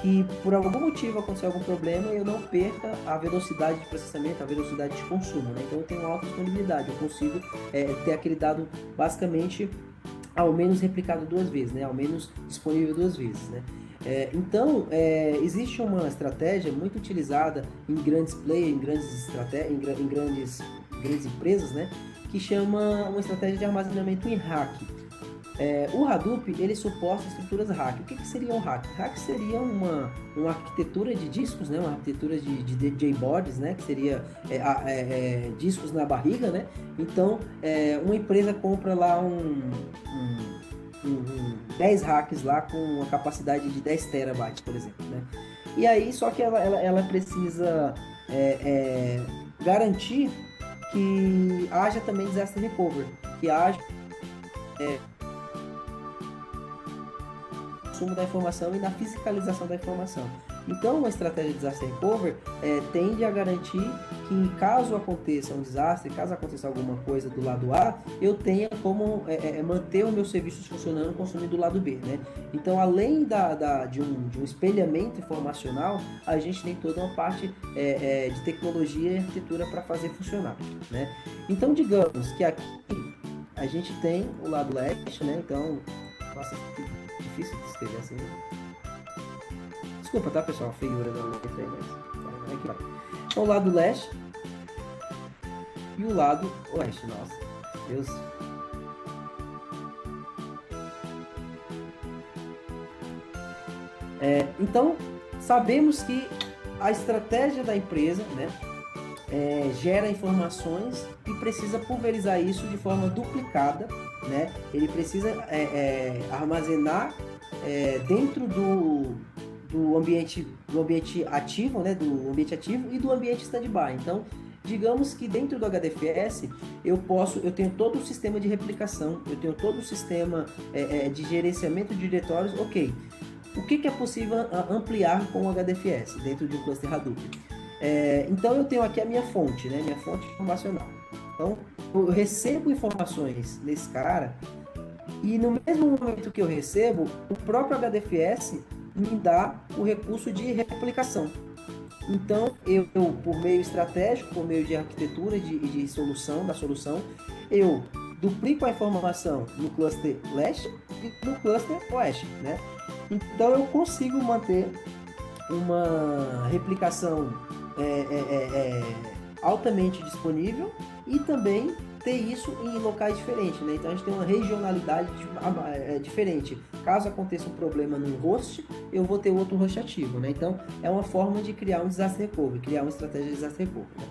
S1: que, por algum motivo, acontecer algum problema, eu não perca a velocidade de processamento, a velocidade de consumo, né? Então, eu tenho alta disponibilidade, eu consigo ter aquele dado, basicamente, ao menos replicado 2 vezes, né? Ao menos disponível 2 vezes, né? Então, existe uma estratégia muito utilizada em grandes players, em grandes empresas, né? Que chama uma estratégia de armazenamento em rack. O Hadoop, ele suporta estruturas rack. O que seria um rack? Rack seria uma arquitetura de discos, né? Uma arquitetura de JBoards, né? Que seria discos na barriga, né? Então, uma empresa compra lá 10 racks lá com uma capacidade de 10 terabytes, por exemplo, né? E aí, só que ela precisa garantir que haja também disaster recovery, que haja consumo da informação e na fiscalização da informação. Então, uma estratégia de disaster recovery tende a garantir que, caso aconteça um desastre, caso aconteça alguma coisa do lado A, eu tenha como manter os meus serviços funcionando, consumindo do lado B, né? Então, além de um espelhamento informacional, a gente tem toda uma parte de tecnologia e arquitetura para fazer funcionar, né? Então, digamos que aqui a gente tem o lado leste, né? Então, nossa, difícil de escrever assim. Desculpa, tá, pessoal? A feiura da letra aí, mas aqui vai. Então, o lado leste e o lado oeste. Nossa, Deus. Então, sabemos que a estratégia da empresa, né, gera informações e precisa pulverizar isso de forma duplicada, né? Ele precisa armazenar dentro do ambiente ativo, né? Do ambiente ativo e do ambiente standby. Então, digamos que dentro do HDFS eu tenho todo o sistema de replicação, eu tenho todo o sistema de gerenciamento de diretórios. Ok, o que é possível ampliar com o HDFS dentro de um cluster Hadoop? Então eu tenho aqui a minha fonte, né? Minha fonte informacional. Então eu recebo informações nesse cara e no mesmo momento que eu recebo, o próprio HDFS me dá o recurso de replicação. Então eu por meio estratégico, por meio de arquitetura de solução, eu duplico a informação no cluster leste e no cluster oeste, né? Então eu consigo manter uma replicação altamente disponível e também ter isso em locais diferentes, né? Então a gente tem uma regionalidade diferente. Caso aconteça um problema no host, eu vou ter outro host ativo, né? Então é uma forma de criar um disaster recovery, criar uma estratégia de disaster recovery, né?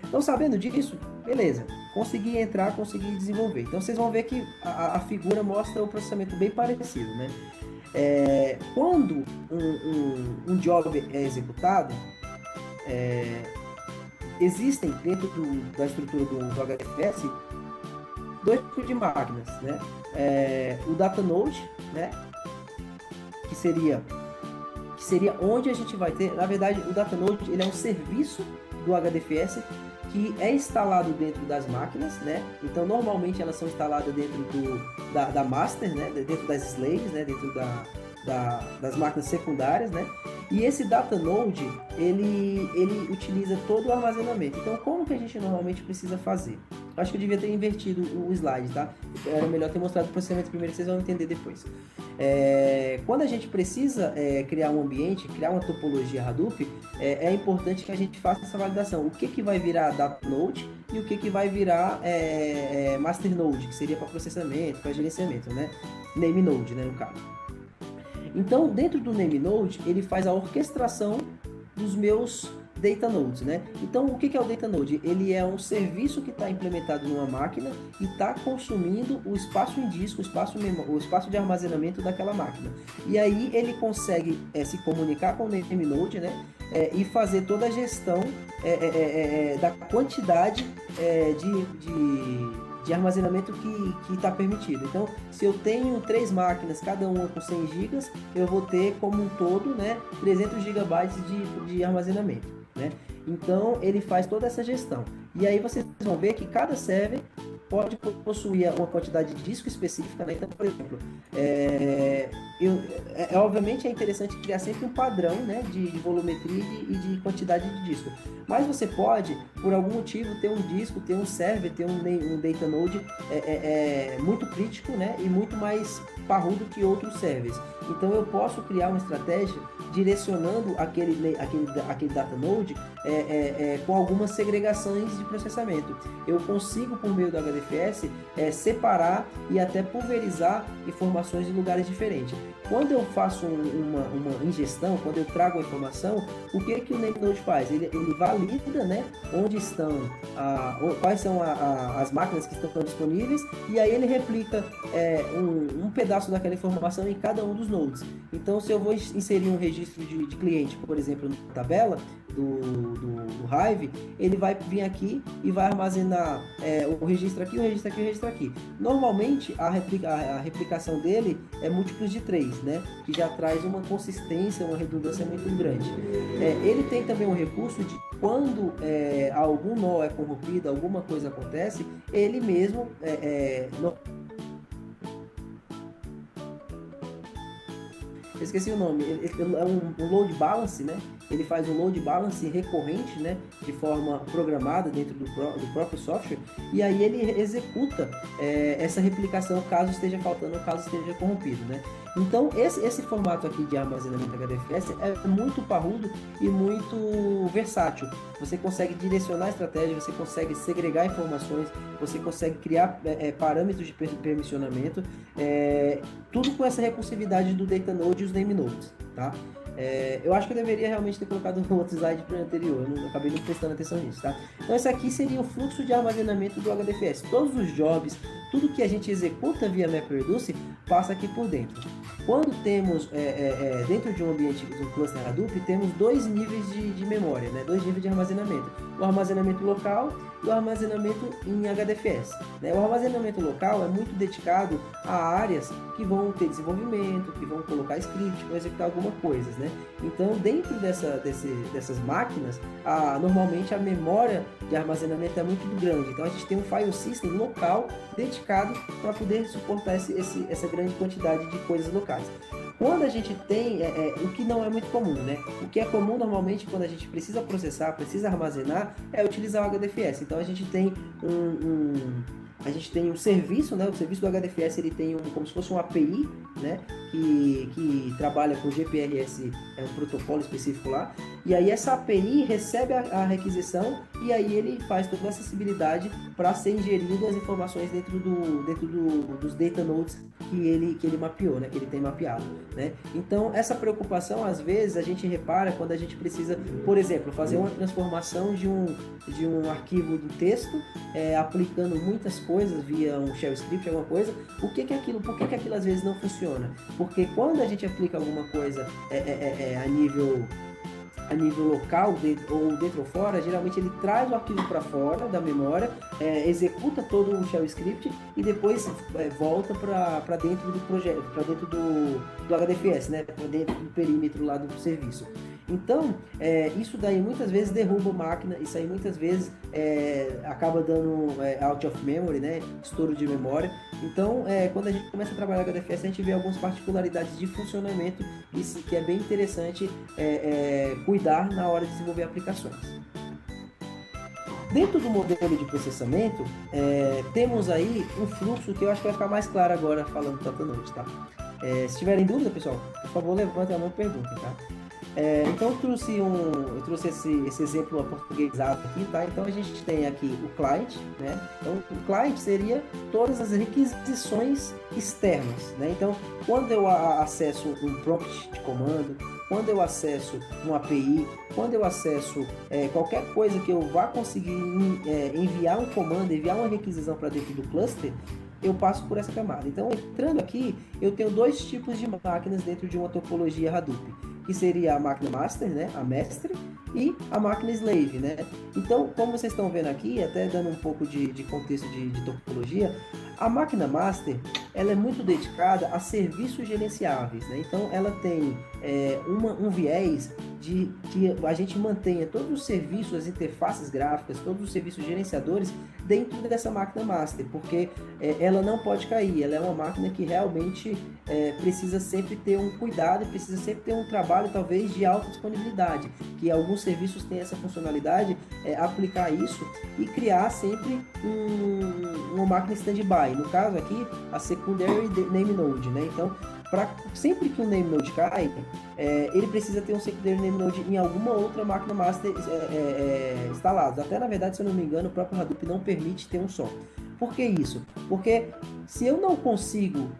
S1: Então, sabendo disso, beleza, consegui desenvolver. Então vocês vão ver que a figura mostra um processamento bem parecido, né? Quando um job é executado, existem dentro da estrutura do HDFS 2 tipos de máquinas, né? O data node, né? Que seria onde a gente vai ter, na verdade, o data node, ele é um serviço do HDFS que é instalado dentro das máquinas, né? Então normalmente elas são instaladas dentro da master, né? Dentro das slaves, né? Dentro das máquinas secundárias, né? E esse data node, ele utiliza todo o armazenamento. Então, como que a gente normalmente precisa fazer? Acho que eu devia ter invertido o slide, tá? Era melhor ter mostrado o processamento primeiro, que vocês vão entender depois. Quando a gente precisa criar um ambiente, criar uma topologia Hadoop, é importante que a gente faça essa validação. O que vai virar Data Node e o que vai virar Master Node, que seria para processamento, para gerenciamento, né? Name Node, né, no caso. Então, dentro do Name Node, ele faz a orquestração dos meus Data Nodes, né? Então, o que é o Data Node? Ele é um serviço que está implementado numa máquina e está consumindo o espaço em disco, o espaço de armazenamento daquela máquina. E aí ele consegue se comunicar com o Name Node, né? E fazer toda a gestão da quantidade de armazenamento que está permitido. Então, se eu tenho 3 máquinas, cada uma com 100 GB, eu vou ter como um todo, né, 300 GB de armazenamento, né? Então, ele faz toda essa gestão. E aí vocês vão ver que cada server pode possuir uma quantidade de disco específica, né? Então, por exemplo, obviamente é interessante criar sempre um padrão, né, de volumetria e de quantidade de disco. Mas você pode, por algum motivo, ter um disco, ter um server, ter um Data Node muito crítico, né, e muito mais parrudo que outros servers. Então eu posso criar uma estratégia direcionando aquele Data Node com algumas segregações de processamento. Eu consigo, por meio do HDFS, separar e até pulverizar informações de lugares diferentes. Quando eu faço uma ingestão, quando eu trago a informação, o que o Name Node faz? Ele valida, né, onde estão, quais são as máquinas que estão disponíveis, e aí ele replica um pedaço daquela informação em cada um dos nodes. Então, se eu vou inserir um registro de cliente, por exemplo, na tabela do Hive, ele vai vir aqui e vai armazenar o registro aqui, o registro aqui, o registro aqui. Normalmente, a replicação dele é múltiplos de 3, né? Que já traz uma consistência, uma redundância muito grande. Ele tem também um recurso de quando algum nó é corrompido, alguma coisa acontece, ele mesmo eu esqueci o nome, é um load balance, né? Ele faz um load balance recorrente, né? De forma programada dentro do próprio software, e aí ele executa essa replicação caso esteja faltando, caso esteja corrompido, né? Então esse formato aqui de armazenamento HDFS é muito parrudo e muito versátil. Você consegue direcionar a estratégia, você consegue segregar informações, você consegue criar parâmetros de permissionamento, tudo com essa recursividade do Data Node e os Name Nodes, tá? Eu acho que eu deveria realmente ter colocado um outro slide para o anterior, eu acabei não prestando atenção nisso, tá? Então esse aqui seria o fluxo de armazenamento do HDFS. Todos os jobs, tudo que a gente executa via MapReduce passa aqui por dentro. Quando temos dentro de um ambiente do cluster Hadoop, temos 2 níveis de memória, né? 2 níveis de armazenamento. O armazenamento local e o armazenamento em HDFS, né? O armazenamento local é muito dedicado a áreas que vão ter desenvolvimento, que vão colocar script, vão executar alguma coisa, né? Então, dentro dessas máquinas, normalmente a memória de armazenamento é muito grande. Então, a gente tem um file system local dedicado para poder suportar essa grande quantidade de coisas locais. Quando a gente tem, o que não é muito comum, né? O que é comum normalmente quando a gente precisa processar, precisa armazenar, é utilizar o HDFS. Então a gente tem um serviço, né? O serviço do HDFS ele tem como se fosse um API, né? Que trabalha com GPRS, é um protocolo específico lá. E aí essa API recebe a requisição e aí ele faz toda a acessibilidade para ser ingerido as informações dentro dos data nodes que ele mapeou, né? Que ele tem mapeado, né? Então essa preocupação às vezes a gente repara quando a gente precisa, por exemplo, fazer uma transformação de um arquivo de texto, aplicando muitas coisas via um shell script, alguma coisa. Por que aquilo às vezes não funciona? Porque quando a gente aplica alguma coisa a nível local ou dentro ou fora, geralmente ele traz o arquivo para fora da memória, executa todo o shell script e depois volta para dentro do projeto, para dentro do HDFS, né? Para dentro do perímetro lá do serviço. Então, isso daí muitas vezes derruba a máquina, isso aí muitas vezes acaba dando out of memory, né? Estouro de memória. Então, quando a gente começa a trabalhar com HDFS, a gente vê algumas particularidades de funcionamento que é bem interessante cuidar na hora de desenvolver aplicações. Dentro do modelo de processamento, temos aí um fluxo que eu acho que vai ficar mais claro agora falando Data Node, tá? Se tiverem dúvida, pessoal, por favor, levantem a mão e perguntem, tá? Então eu trouxe esse exemplo aportuguesado aqui, tá? Então a gente tem aqui o client, né? Então o client seria todas as requisições externas, né? Então quando eu acesso um prompt de comando, quando eu acesso um API, quando eu acesso qualquer coisa que eu vá conseguir enviar um comando, enviar uma requisição para dentro do cluster, eu passo por essa camada. Então, entrando aqui, eu tenho dois tipos de máquinas dentro de uma topologia Hadoop, que seria a máquina master, né, a mestre, e a máquina slave, né? Então, como vocês estão vendo aqui, até dando um pouco de contexto de topologia, a máquina master, ela é muito dedicada a serviços gerenciáveis, né? Então, ela tem um viés de que a gente mantenha todos os serviços, as interfaces gráficas, todos os serviços gerenciadores dentro dessa máquina master, porque ela não pode cair, ela é uma máquina que realmente precisa sempre ter um cuidado, precisa sempre ter um trabalho talvez de alta disponibilidade, que alguns serviços têm essa funcionalidade, aplicar isso e criar sempre uma máquina stand-by, no caso aqui a secondary name node, né? Então, sempre que um name node cai, ele precisa ter um secondary name node em alguma outra máquina master instalada. Até na verdade, se eu não me engano, o próprio Hadoop não permite ter um só. Por que isso? Porque se eu não consigo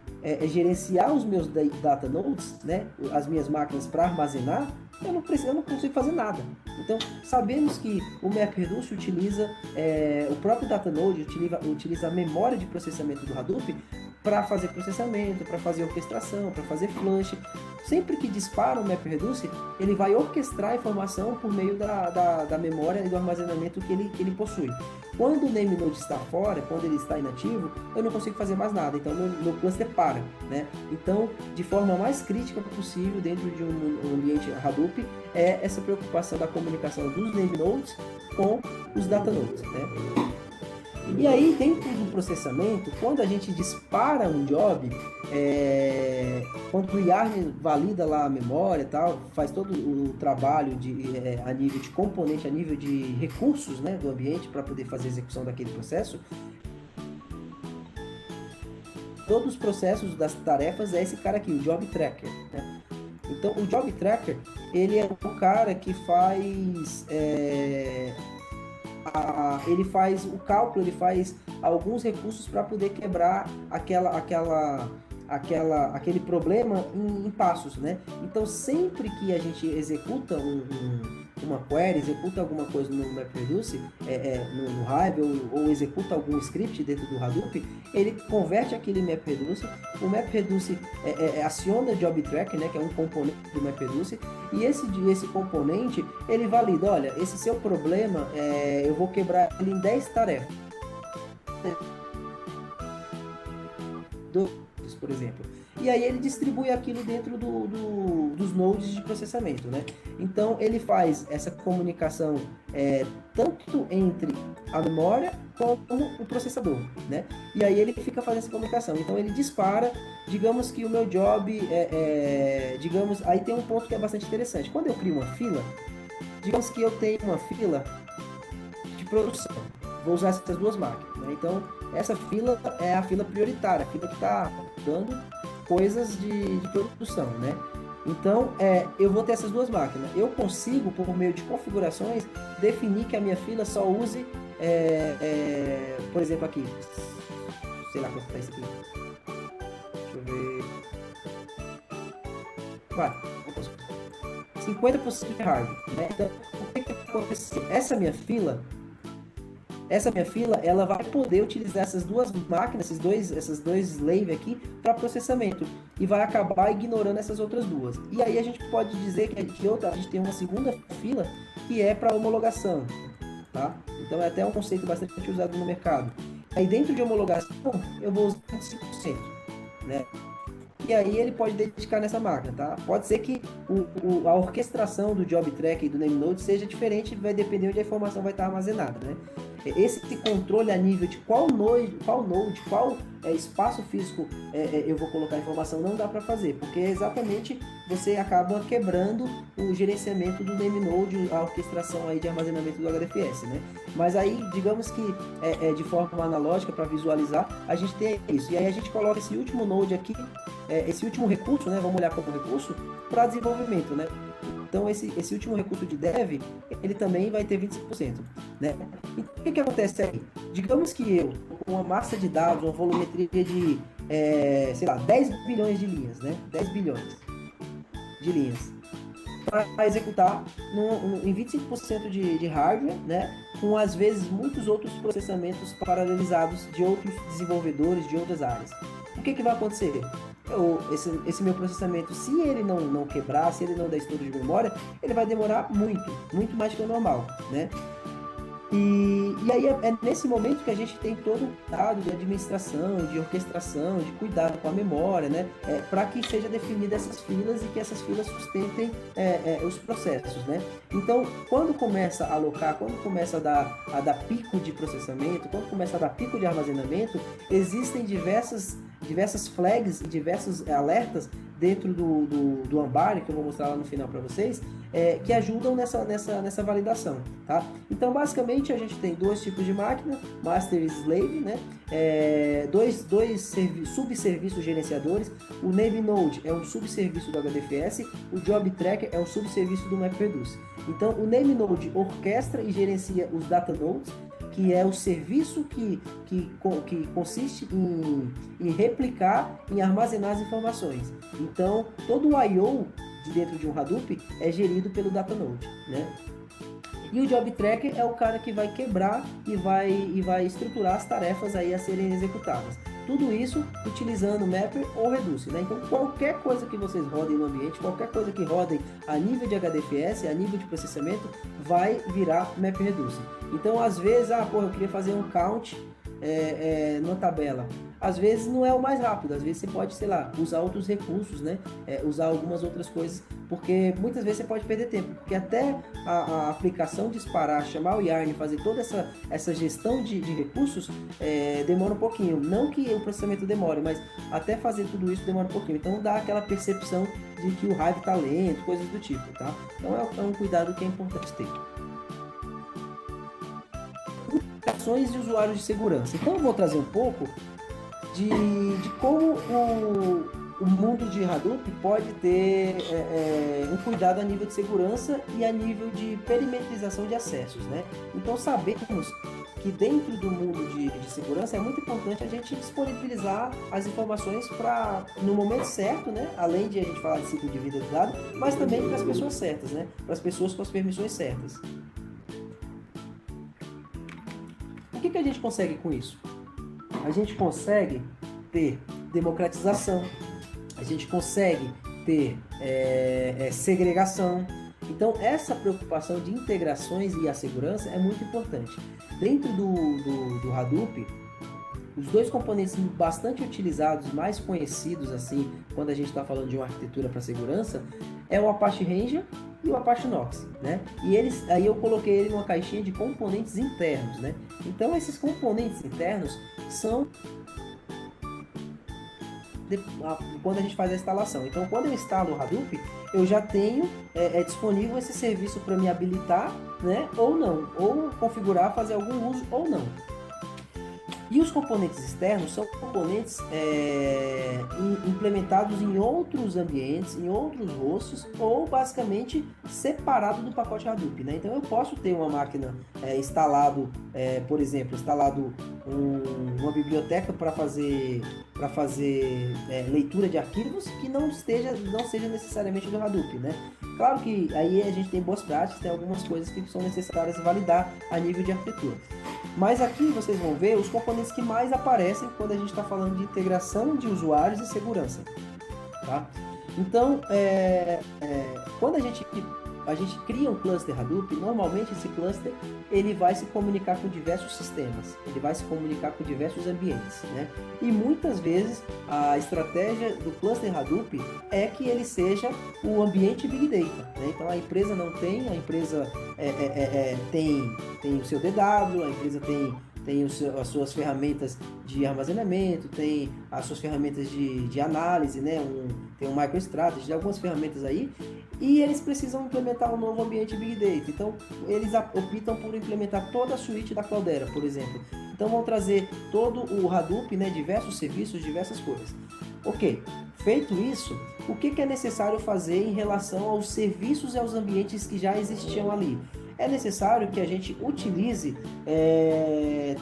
S1: gerenciar os meus data nodes, né, as minhas máquinas para armazenar, eu não consigo fazer nada. Então, sabemos que o MapReduce utiliza o próprio data node, utiliza a memória de processamento do Hadoop para fazer processamento, para fazer orquestração, para fazer flush. Sempre que dispara o MapReduce, ele vai orquestrar a informação por meio da memória e do armazenamento que ele possui. Quando o name node está fora, quando ele está inativo, eu não consigo fazer mais nada, então meu cluster para, né? Então, de forma mais crítica possível dentro de um ambiente Hadoop, é essa preocupação da comunicação dos name nodes com os data nodes, né? E aí, dentro do processamento, quando a gente dispara um job, quando o YARN valida lá a memória e tal, faz todo o trabalho a nível de componente, a nível de recursos, né, do ambiente para poder fazer a execução daquele processo, todos os processos das tarefas é esse cara aqui, o Job Tracker, né? Então, o Job Tracker, ele é o cara que faz... ele faz o cálculo, ele faz alguns recursos para poder quebrar aquele problema em passos, né? Então, sempre que a gente executa uma query, executa alguma coisa no MapReduce, no Hive, ou executa algum script dentro do Hadoop, ele converte aquele MapReduce, o MapReduce aciona o Job Tracker, né, que é um componente do MapReduce, e esse componente, ele valida, olha, esse seu problema, eu vou quebrar ele em 10 tarefas. Por exemplo. E aí ele distribui aquilo dentro dos nodes de processamento, né? Então ele faz essa comunicação tanto entre a memória como o processador, né? E aí ele fica fazendo essa comunicação. Então ele dispara, digamos que o meu job aí tem um ponto que é bastante interessante. Quando eu crio uma fila, digamos que eu tenho uma fila de produção. Vou usar essas duas máquinas, né? Então essa fila é a fila prioritária, a fila que está dando coisas de produção, né? Então, eu vou ter essas duas máquinas. Eu consigo, por meio de configurações, definir que a minha fila só use, por exemplo, aqui. Sei lá quanto está isso aqui. Deixa eu ver. Vai, 50% de hard, né? Então, o que acontece? Essa minha fila, ela vai poder utilizar essas duas máquinas, essas dois slave aqui, para processamento, e vai acabar ignorando essas outras duas. E aí a gente pode dizer que a gente tem uma segunda fila que é para homologação, tá? Então é até um conceito bastante usado no mercado. Aí dentro de homologação eu vou usar 5%, né? E aí ele pode dedicar nessa máquina, tá? Pode ser que a orquestração do Job Tracker e do Name Node seja diferente, vai depender onde a informação vai estar armazenada, né? Esse controle a nível de qual node, qual espaço físico eu vou colocar a informação, não dá para fazer, porque exatamente você acaba quebrando o gerenciamento do name node, a orquestração aí de armazenamento do HDFS, né? Mas aí, digamos que de forma analógica, para visualizar, a gente tem isso. E aí a gente coloca esse último node aqui, esse último recurso, né? Vamos olhar como recurso, para desenvolvimento, né? Então, esse último recurso de dev, ele também vai ter 25%, né? E o que acontece aí? Digamos que eu, com uma massa de dados, uma volumetria de, sei lá, 10 bilhões de linhas, né? 10 bilhões de linhas, para executar em 25% de hardware, né? Com, às vezes, muitos outros processamentos paralelizados de outros desenvolvedores de outras áreas. O que vai acontecer? Esse meu processamento, se ele não quebrar, se ele não der estouro de memória, ele vai demorar muito mais que o normal, né? E aí é nesse momento que a gente tem todo o cuidado de administração, de orquestração, de cuidado com a memória, né? Para que seja definida essas filas e que essas filas sustentem os processos, né? Então, quando começa a alocar, quando começa a dar pico de processamento, quando começa a dar pico de armazenamento, existem diversas flags e diversos alertas dentro do Ambari, que eu vou mostrar lá no final para vocês, que ajudam nessa validação, tá? Então, basicamente, a gente tem dois tipos de máquina, Master e Slave, né? Dois subserviços gerenciadores. O Name Node é um subserviço do HDFS, o Job Tracker é um subserviço do MapReduce. Então, o Name Node orquestra e gerencia os Data Nodes, que é o serviço que consiste em replicar, em armazenar as informações. Então, todo o I/O de dentro de um Hadoop é gerido pelo Datanode, né? E o Job Tracker é o cara que vai quebrar e vai estruturar as tarefas aí a serem executadas. Tudo isso utilizando Mapper ou Reduce, né? Então, qualquer coisa que vocês rodem no ambiente, qualquer coisa que rodem a nível de HDFS, a nível de processamento, vai virar Mapper Reduce. Então, às vezes, eu queria fazer um count numa tabela. Às vezes não é o mais rápido, às vezes você pode, sei lá, usar outros recursos, né? Usar algumas outras coisas, porque muitas vezes você pode perder tempo, porque até a aplicação disparar, chamar o Yarn, fazer toda essa gestão de recursos, demora um pouquinho. Não que o processamento demore, mas até fazer tudo isso demora um pouquinho. Então dá aquela percepção de que o Hive está lento, coisas do tipo, tá? Então é um cuidado que é importante ter. Aplicações de usuários de segurança. Então eu vou trazer um pouco de como o mundo de Hadoop pode ter um cuidado a nível de segurança e a nível de perimetrização de acessos, né? Então sabemos que dentro do mundo de segurança é muito importante a gente disponibilizar as informações no momento certo, né? Além de a gente falar de ciclo de vida do dado, mas também para as pessoas certas, né? Para as pessoas com as permissões certas. O que a gente consegue com isso? A gente consegue ter democratização, a gente consegue ter segregação. Então, essa preocupação de integrações e a segurança é muito importante. Dentro do Hadoop, os dois componentes bastante utilizados, mais conhecidos, assim, quando a gente está falando de uma arquitetura para segurança, é o Apache Ranger e o Apache Knox, né? E aí eu coloquei ele numa caixinha de componentes internos, né? Então, esses componentes internos são quando a gente faz a instalação. Então, quando eu instalo o Hadoop, eu já tenho disponível esse serviço para me habilitar, né? Ou não, ou configurar, fazer algum uso ou não. E os componentes externos são componentes implementados em outros ambientes, em outros hosts, ou basicamente separado do pacote Hadoop, né? Então eu posso ter uma máquina por exemplo, uma biblioteca para fazer leitura de arquivos que não seja necessariamente do Hadoop, né? Claro que aí a gente tem boas práticas, tem algumas coisas que são necessárias validar a nível de arquitetura. Mas aqui vocês vão ver os componentes que mais aparecem quando a gente está falando de integração de usuários e segurança, tá? Então, quando a gente cria um cluster Hadoop, normalmente esse cluster ele vai se comunicar com diversos sistemas, ele vai se comunicar com diversos ambientes, né? E muitas vezes a estratégia do cluster Hadoop é que ele seja o ambiente Big Data, né? Então a empresa não tem, a empresa tem o seu DW, a empresa tem as suas ferramentas de armazenamento, tem as suas ferramentas de análise, né? Tem um MicroStrategy, algumas ferramentas aí, e eles precisam implementar um novo ambiente Big Data. Então, eles optam por implementar toda a suíte da Cloudera, por exemplo. Então, vão trazer todo o Hadoop, né? Diversos serviços, diversas coisas. Ok, Feito isso, o que é necessário fazer em relação aos serviços e aos ambientes que já existiam ali? É necessário que a gente utilize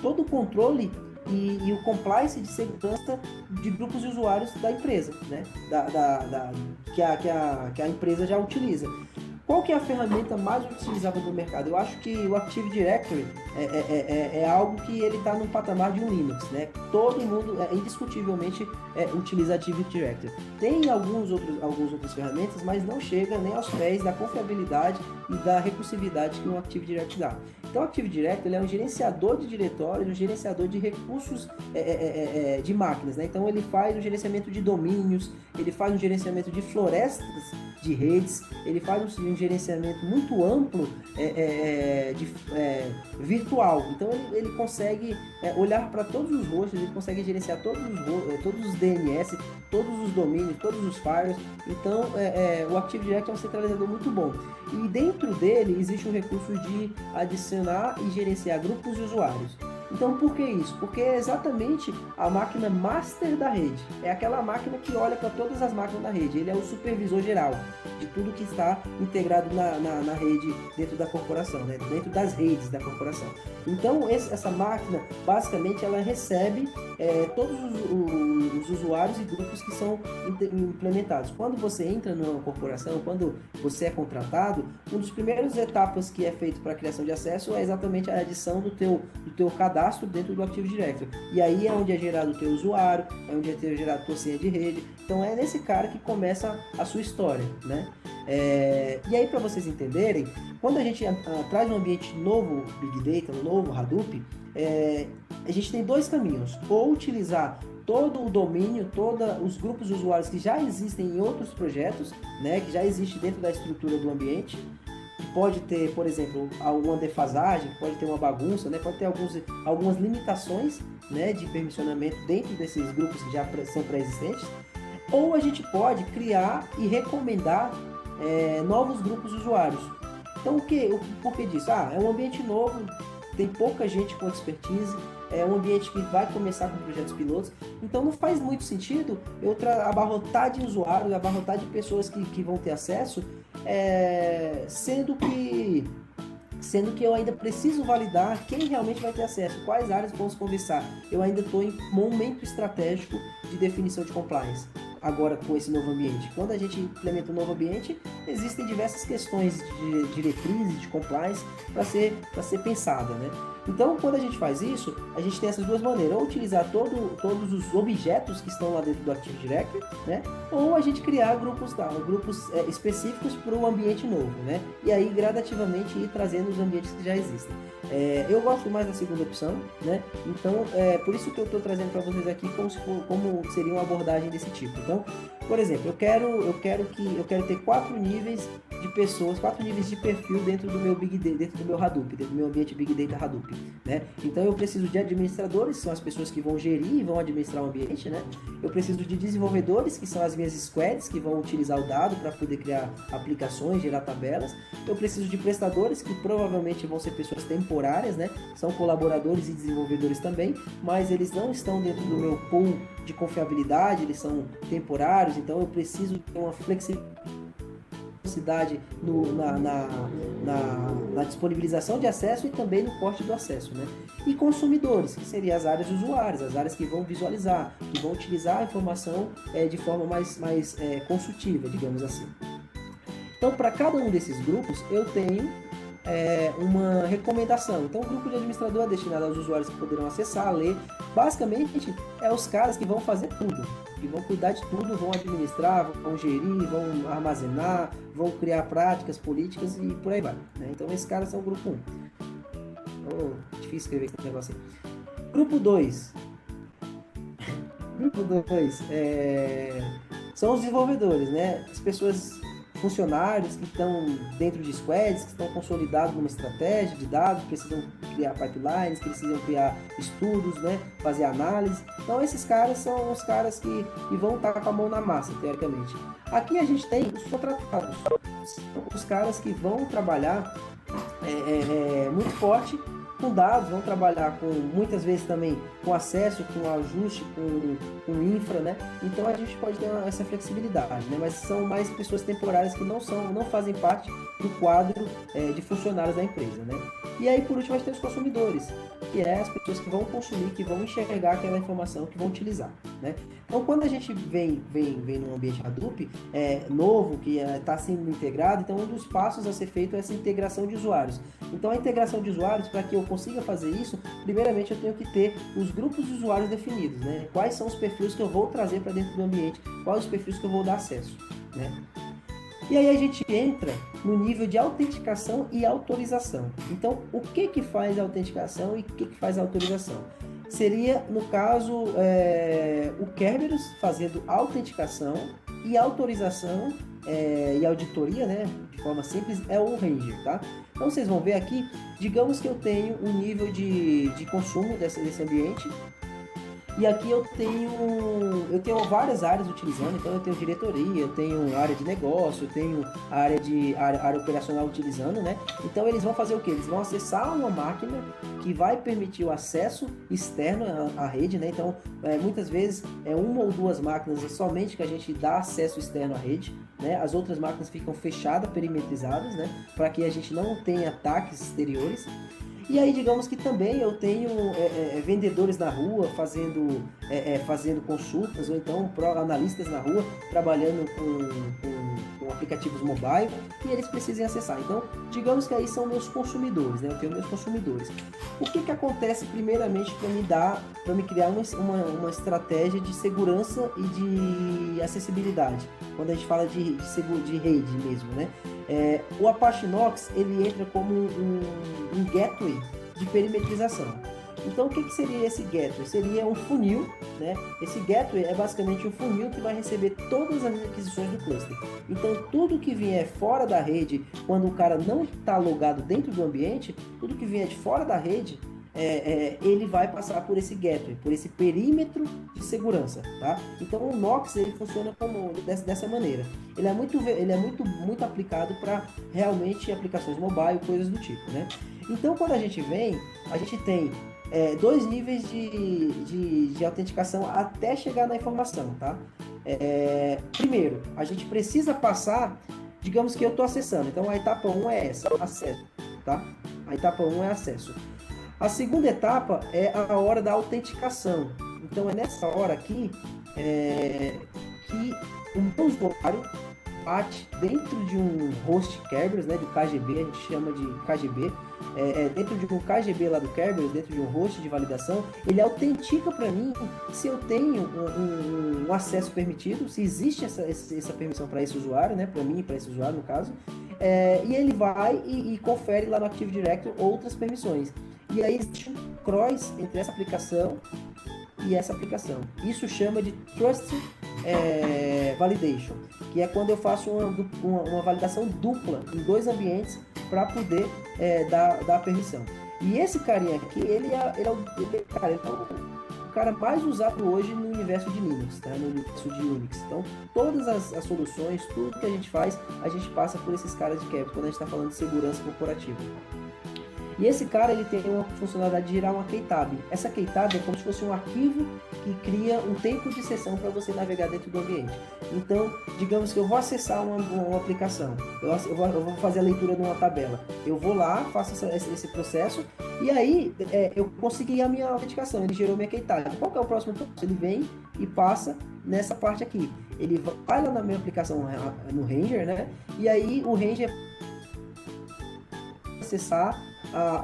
S1: todo o controle e o compliance de segurança de grupos de usuários da empresa, né? Que a empresa já utiliza. Qual que é a ferramenta mais utilizada no mercado? Eu acho que o Active Directory é algo que ele está no patamar de um Linux, né? Todo mundo, indiscutivelmente, utiliza Active Directory. Tem algumas outras ferramentas, mas não chega nem aos pés da confiabilidade e da recursividade que o Active Directory dá. Então, o Active Directory ele é um gerenciador de diretórios, um gerenciador de recursos de máquinas, né? Então, ele faz o gerenciamento de domínios, ele faz um gerenciamento de florestas de redes, ele faz um gerenciamento muito amplo virtual. Então ele consegue olhar para todos os rostos, ele consegue gerenciar todos os DNS, todos os domínios, todos os firewalls. Então o Active Directory é um centralizador muito bom. E dentro dele existe um recurso de adicionar e gerenciar grupos de usuários. Então, por que isso? Porque é exatamente a máquina master da rede. É aquela máquina que olha para todas as máquinas da rede. Ele é o supervisor geral de tudo que está integrado na rede dentro da corporação, né? Dentro das redes da corporação. Então, essa máquina, basicamente, ela recebe todos os usuários e grupos que são implementados. Quando você entra numa corporação, quando você é contratado, uma das primeiras etapas que é feito para a criação de acesso é exatamente a adição do teu cadastro dentro do Active Directory. E aí é onde é gerado o teu usuário, é onde é gerado a tua senha de rede. Então é nesse cara que começa a sua história, né? E aí, para vocês entenderem, quando a gente traz um ambiente novo Big Data, um novo Hadoop, a gente tem dois caminhos. Ou utilizar todo o domínio, todos os grupos de usuários que já existem em outros projetos, né, que já existe dentro da estrutura do ambiente, que pode ter, por exemplo, alguma defasagem, pode ter uma bagunça, né, pode ter algumas limitações, né, de permissionamento dentro desses grupos que já são pré-existentes. Ou a gente pode criar e recomendar novos grupos de usuários. Então, por que disso? É um ambiente novo, tem pouca gente com expertise, é um ambiente que vai começar com projetos pilotos, então não faz muito sentido eu abarrotar de usuários, abarrotar de pessoas que vão ter acesso, sendo que eu ainda preciso validar quem realmente vai ter acesso, quais áreas vamos conversar. Eu ainda estou em momento estratégico de definição de compliance. Agora com esse novo ambiente. Quando a gente implementa um novo ambiente, existem diversas questões de diretrizes, de compliance para ser pensada, né? Então, quando a gente faz isso, a gente tem essas duas maneiras, ou utilizar todos os objetos que estão lá dentro do Active Directory, né? Ou a gente criar grupos específicos para o ambiente novo, né? E aí, gradativamente, ir trazendo os ambientes que já existem. Eu gosto mais da segunda opção, né? Então, por isso que eu estou trazendo para vocês aqui como seria uma abordagem desse tipo. Então, por exemplo, eu quero ter 4 níveis de pessoas, 4 níveis de perfil dentro do meu Big Data, dentro do meu Hadoop, dentro do meu ambiente Big Data Hadoop, né? Então eu preciso de administradores, que são as pessoas que vão gerir e vão administrar o ambiente, né? Eu preciso de desenvolvedores, que são as minhas squads, que vão utilizar o dado para poder criar aplicações, gerar tabelas. Eu preciso de prestadores, que provavelmente vão ser pessoas temporárias, né? São colaboradores e desenvolvedores também, mas eles não estão dentro do meu pool de confiabilidade, eles são temporários, então eu preciso ter uma flexibilidade na disponibilização de acesso e também no corte do acesso, né? E consumidores, que seriam as áreas usuárias, as áreas que vão visualizar, que vão utilizar a informação de forma mais consultiva, digamos assim. Então, para cada um desses grupos, eu tenho uma recomendação. Então, o grupo de administrador é destinado aos usuários que poderão acessar, ler. Basicamente, os caras que vão fazer tudo, que vão cuidar de tudo, vão administrar, vão gerir, vão armazenar, vão criar práticas, políticas e por aí vai, né? Então, esses caras são o grupo 1. Difícil escrever esse negócio aí. Grupo 2. Grupo 2 são os desenvolvedores, né? As pessoas, funcionários que estão dentro de squads, que estão consolidados numa estratégia de dados, precisam criar pipelines, precisam criar estudos, né, fazer análise. Então esses caras são os caras que vão estar com a mão na massa, teoricamente. Aqui a gente tem os contratados, os caras que vão trabalhar muito forte com dados, vão trabalhar com, muitas vezes também, com acesso, com ajuste, com infra, né? Então a gente pode ter essa flexibilidade, né? Mas são mais pessoas temporárias que não fazem parte do quadro de funcionários da empresa, né? E aí, por último, a gente tem os consumidores, que é as pessoas que vão consumir, que vão enxergar aquela informação, que vão utilizar, né? Então, quando a gente vem num ambiente Hadoop novo, que está sendo integrado, então um dos passos a ser feito é essa integração de usuários. Então, a integração de usuários, para que eu consiga fazer isso, primeiramente eu tenho que ter os grupos de usuários definidos, né? Quais são os perfis que eu vou trazer para dentro do ambiente, quais os perfis que eu vou dar acesso, né? E aí a gente entra no nível de autenticação e autorização. Então, o que faz a autenticação e o que faz a autorização? Seria, no caso, o Kerberos fazendo autenticação e autorização e auditoria, né? De forma simples, é o Ranger, tá? Então, vocês vão ver aqui, digamos que eu tenho um nível de consumo desse ambiente. E aqui eu tenho várias áreas utilizando, então eu tenho diretoria, eu tenho área de negócio, eu tenho área operacional utilizando, né? Então eles vão fazer o quê? Eles vão acessar uma máquina que vai permitir o acesso externo à rede, né? Então, muitas vezes é uma ou duas máquinas somente que a gente dá acesso externo à rede, né? As outras máquinas ficam fechadas, perimetrizadas, né? Para que a gente não tenha ataques exteriores. E aí, digamos que também eu tenho vendedores na rua fazendo consultas, ou então analistas na rua trabalhando com aplicativos mobile e eles precisam acessar. Então, digamos que aí são meus consumidores, né? Eu tenho meus consumidores. O que acontece primeiramente para me criar uma estratégia de segurança e de acessibilidade, quando a gente fala de rede mesmo, né? O Apache Knox, ele entra como um gateway de perimetrização. Então, o que seria esse gateway? Seria um funil, né? Esse gateway é basicamente um funil que vai receber todas as requisições do cluster. Então, tudo que vier fora da rede, quando o cara não está logado dentro do ambiente, tudo que vier de fora da rede, ele vai passar por esse gateway, por esse perímetro de segurança, tá? Então o Knox ele funciona dessa maneira. Ele é muito aplicado para realmente aplicações mobile, coisas do tipo, né? Então quando a gente tem dois níveis de autenticação até chegar na informação, tá? Primeiro, a gente precisa passar, digamos que eu estou acessando, então a etapa 1 é essa, acesso, tá? A etapa 1 é acesso. A segunda etapa é a hora da autenticação. Então é nessa hora aqui que o meu usuário bate dentro de um host Kerberos, né, do KGB, a gente chama de KGB, dentro de um KGB lá do Kerberos, dentro de um host de validação, ele autentica para mim se eu tenho um acesso permitido, se existe essa permissão para esse usuário, né, para mim e para esse usuário no caso, e ele vai e confere lá no Active Directory outras permissões. E aí existe um cross entre essa aplicação e essa aplicação. Isso chama de Trust Validation, que é quando eu faço uma validação dupla em dois ambientes para poder dar permissão. E esse carinha aqui, ele é o cara mais usado hoje no universo de Linux, tá? No universo de Unix. Então, todas as soluções, tudo que a gente faz, a gente passa por esses caras de Kerberos, quando a gente está falando de segurança corporativa. E esse cara ele tem uma funcionalidade de gerar uma keytab. Essa keytab é como se fosse um arquivo que cria um tempo de sessão para você navegar dentro do ambiente. Então, digamos que eu vou acessar uma aplicação, eu vou fazer a leitura de uma tabela. Eu vou lá, faço esse processo e aí eu consegui a minha autenticação, ele gerou minha keytab. Qual que é o próximo passo? Ele vem e passa nessa parte aqui. Ele vai lá na minha aplicação no Ranger, né? E aí o Ranger acessar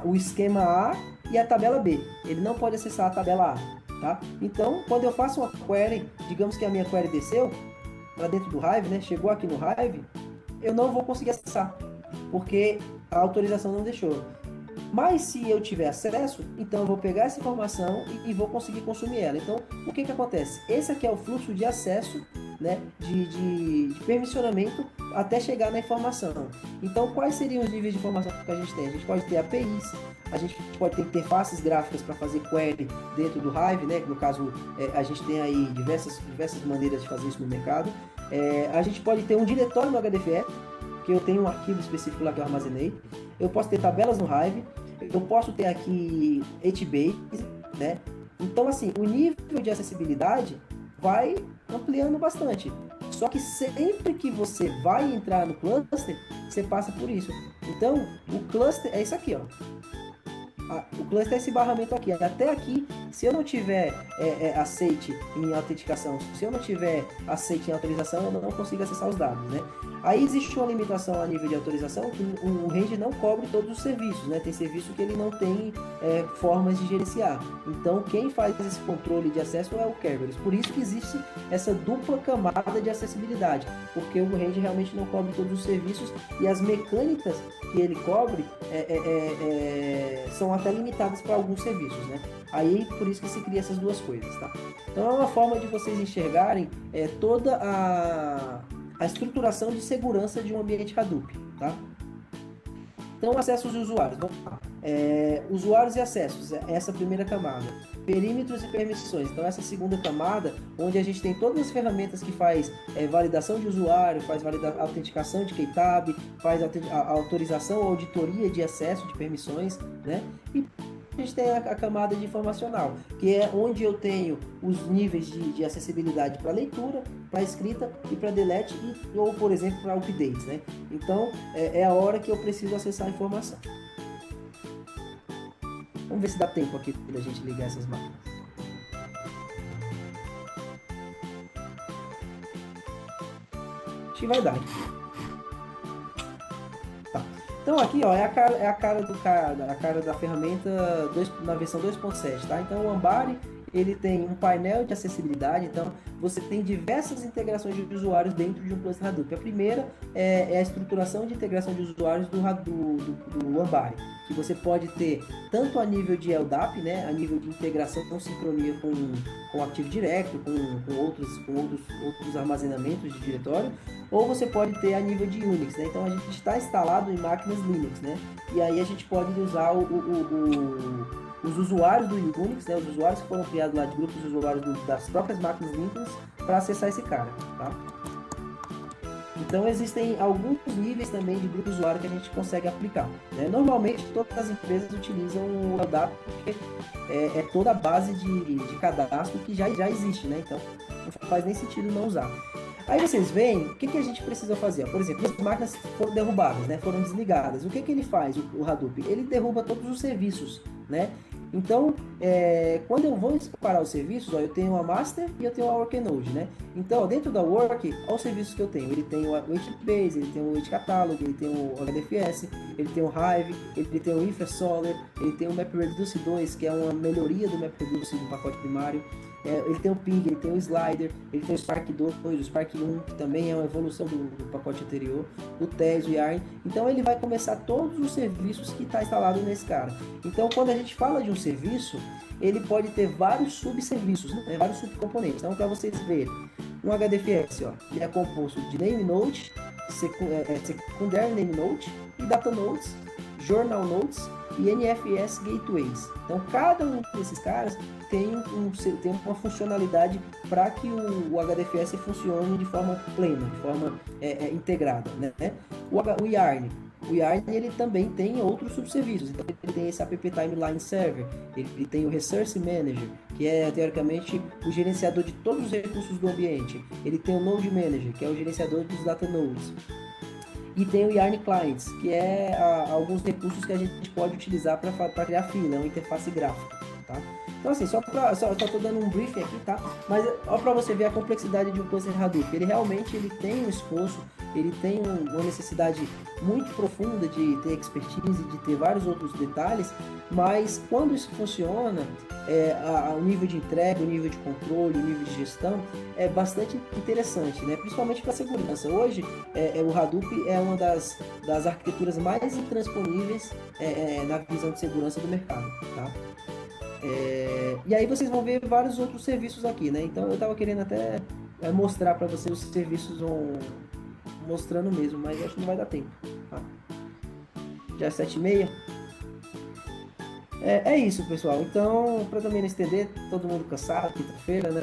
S1: o esquema A e a tabela B. Ele não pode acessar a tabela A, tá? Então, quando eu faço uma query, digamos que a minha query desceu para dentro do Hive, né? Chegou aqui no Hive, eu não vou conseguir acessar, porque a autorização não deixou. Mas se eu tiver acesso, então eu vou pegar essa informação e vou conseguir consumir ela. Então, o que acontece? Esse aqui é o fluxo de acesso, né, de permissionamento até chegar na informação. Então, quais seriam os níveis de informação que a gente tem? A gente pode ter APIs, a gente pode ter interfaces gráficas para fazer query dentro do Hive, né? No caso, a gente tem aí diversas maneiras de fazer isso no mercado. A gente pode ter um diretório no HDFS, que eu tenho um arquivo específico lá que eu armazenei. Eu posso ter tabelas no Hive. eu posso ter aqui HBase, né? Então, assim, o nível de acessibilidade vai ampliando bastante. Só que sempre que você vai entrar no cluster, você passa por isso. Então, o cluster é isso aqui, ó. O cluster é esse barramento aqui. Até aqui, se eu não tiver aceite em autenticação, se eu não tiver aceite em autorização, eu não consigo acessar os dados, né? Aí existe uma limitação a nível de autorização que o range não cobre todos os serviços, né? Tem serviço que ele não tem formas de gerenciar. Então, quem faz esse controle de acesso é o Kerberos. Por isso que existe essa dupla camada de acessibilidade, porque o range realmente não cobre todos os serviços e as mecânicas que ele cobre são até limitadas para alguns serviços, né? Aí, por isso que se cria essas duas coisas, tá? Então, é uma forma de vocês enxergarem toda a estruturação de segurança de um ambiente Hadoop, tá? Então, acessos de usuários. Vamos lá. Usuários e acessos, essa primeira camada. Perímetros e permissões. Então, essa segunda camada, onde a gente tem todas as ferramentas que faz validação de usuário, faz autenticação de KTAB, faz a autorização, auditoria de acesso de permissões, né? E a gente tem a camada de informacional, que é onde eu tenho os níveis de acessibilidade para leitura, para escrita e para delete, ou, por exemplo, para updates, né? Então, é a hora que eu preciso acessar a informação. Vamos ver se dá tempo aqui da gente ligar essas máquinas. Acho que vai dar. Tá. Então aqui, ó, é a cara da ferramenta na versão 2.7, tá? Então o Ambari, ele tem um painel de acessibilidade, então você tem diversas integrações de usuários dentro de um cluster Hadoop. A primeira é a estruturação de integração de usuários do Ambari, que você pode ter tanto a nível de LDAP, né, a nível de integração com sincronia com o Active Directory, com outros armazenamentos de diretório, ou você pode ter a nível de Unix, né? Então a gente está instalado em máquinas Linux, né? E aí a gente pode usar os usuários do Unix, né? Os usuários que foram criados lá de grupos de usuários das próprias máquinas Linux para acessar esse cara, tá? Então existem alguns níveis também de grupo de usuário que a gente consegue aplicar, né? Normalmente todas as empresas utilizam o LDAP porque é toda a base de cadastro que já existe, né? Então não faz nem sentido não usar. Aí vocês veem o que a gente precisa fazer. Por exemplo, as máquinas foram derrubadas, né? Foram desligadas. O que ele faz, o Hadoop? Ele derruba todos os serviços, né? Então, quando eu vou separar os serviços, ó, eu tenho a Master e eu tenho a Worknode, né? Então, dentro da Work, olha os serviços que eu tenho. Ele tem o HBase, ele tem o HCatalog, ele tem o HDFS, ele tem o Hive, ele tem o InfraSolar, ele tem o MapReduce 2, que é uma melhoria do MapReduce do pacote primário. Ele tem o Ping, ele tem o Slider, ele tem o Spark 2, o Spark 1, que também é uma evolução do pacote anterior, o TES, o Yarn. Então ele vai começar todos os serviços que está instalado nesse cara. Então quando a gente fala de um serviço, ele pode ter vários subserviços, né? Vários subcomponentes. Então para vocês verem, um HDFS, ó, ele é composto de name node, secondary name node e data nodes, journal nodes e NFS gateways. Então cada um desses caras tem uma funcionalidade para que o HDFS funcione de forma plena, de forma integrada, né? O Yarn, ele também tem outros subserviços. Então ele tem esse App Timeline Server, ele tem o Resource Manager, que é teoricamente o gerenciador de todos os recursos do ambiente. Ele tem o Node Manager, que é o gerenciador dos data nodes. E tem o Yarn Clients, que é alguns recursos que a gente pode utilizar para criar fila, uma interface gráfica, tá? Então assim, só estou dando um briefing aqui, tá? Mas ó, para você ver a complexidade de um cluster Hadoop, ele realmente tem um esforço, ele tem uma necessidade muito profunda de ter expertise, de ter vários outros detalhes, mas quando isso funciona, o nível de entrega, o nível de controle, o nível de gestão é bastante interessante, né? Principalmente para a segurança. Hoje, o Hadoop é uma das arquiteturas mais intransponíveis na visão de segurança do mercado, tá? E aí vocês vão ver vários outros serviços aqui, né? Então eu estava querendo até mostrar para vocês os serviços mostrando mesmo, mas acho que não vai dar tempo, tá? Já é 7h30. É isso, pessoal. Então, para também não estender, todo mundo cansado, quinta-feira, né?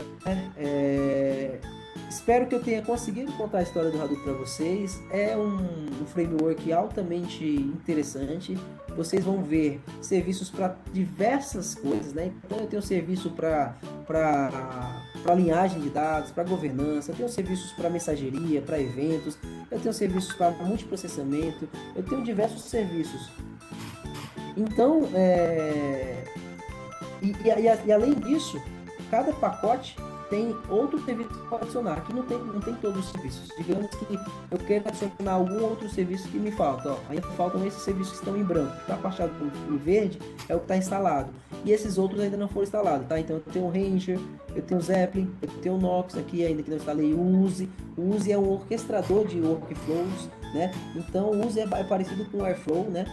S1: Espero que eu tenha conseguido contar a história do Hadoop para vocês. É um framework altamente interessante. Vocês vão ver serviços para diversas coisas, né? Então eu tenho serviço para linhagem de dados, para governança, eu tenho serviços para mensageria, para eventos, eu tenho serviços para multiprocessamento, eu tenho diversos serviços. Então, e além disso, cada pacote tem outro serviço para adicionar. Aqui não tem todos os serviços. Digamos que eu quero adicionar algum outro serviço que me falta. Ó, ainda faltam esses serviços que estão em branco. Está passado em verde é o que está instalado. E esses outros ainda não foram instalados. Tá? Então eu tenho o Ranger, eu tenho o Zeppelin, eu tenho o Nox aqui ainda que não instalei. O USE. O USE é um orquestrador de workflows. Né? Então o USE é parecido com o Airflow. Né?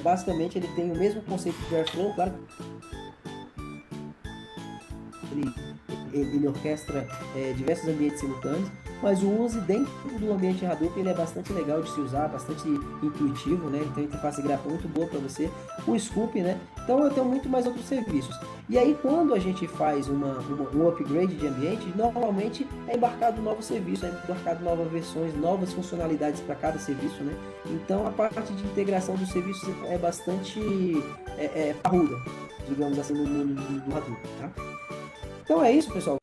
S1: Basicamente ele tem o mesmo conceito do Airflow. Claro, ele orquestra diversos ambientes simultâneos, mas o USE dentro do ambiente Hadoop ele é bastante legal de se usar, bastante intuitivo, né? Então a interface gráfica é muito boa para você. O Scoop, né? Então eu tenho muito mais outros serviços. E aí quando a gente faz um upgrade de ambiente, normalmente é embarcado novos serviços, é embarcado novas versões, novas funcionalidades para cada serviço, né? Então a parte de integração dos serviços é bastante parruda, digamos assim, no mundo do Hadoop, tá? Então é isso, pessoal.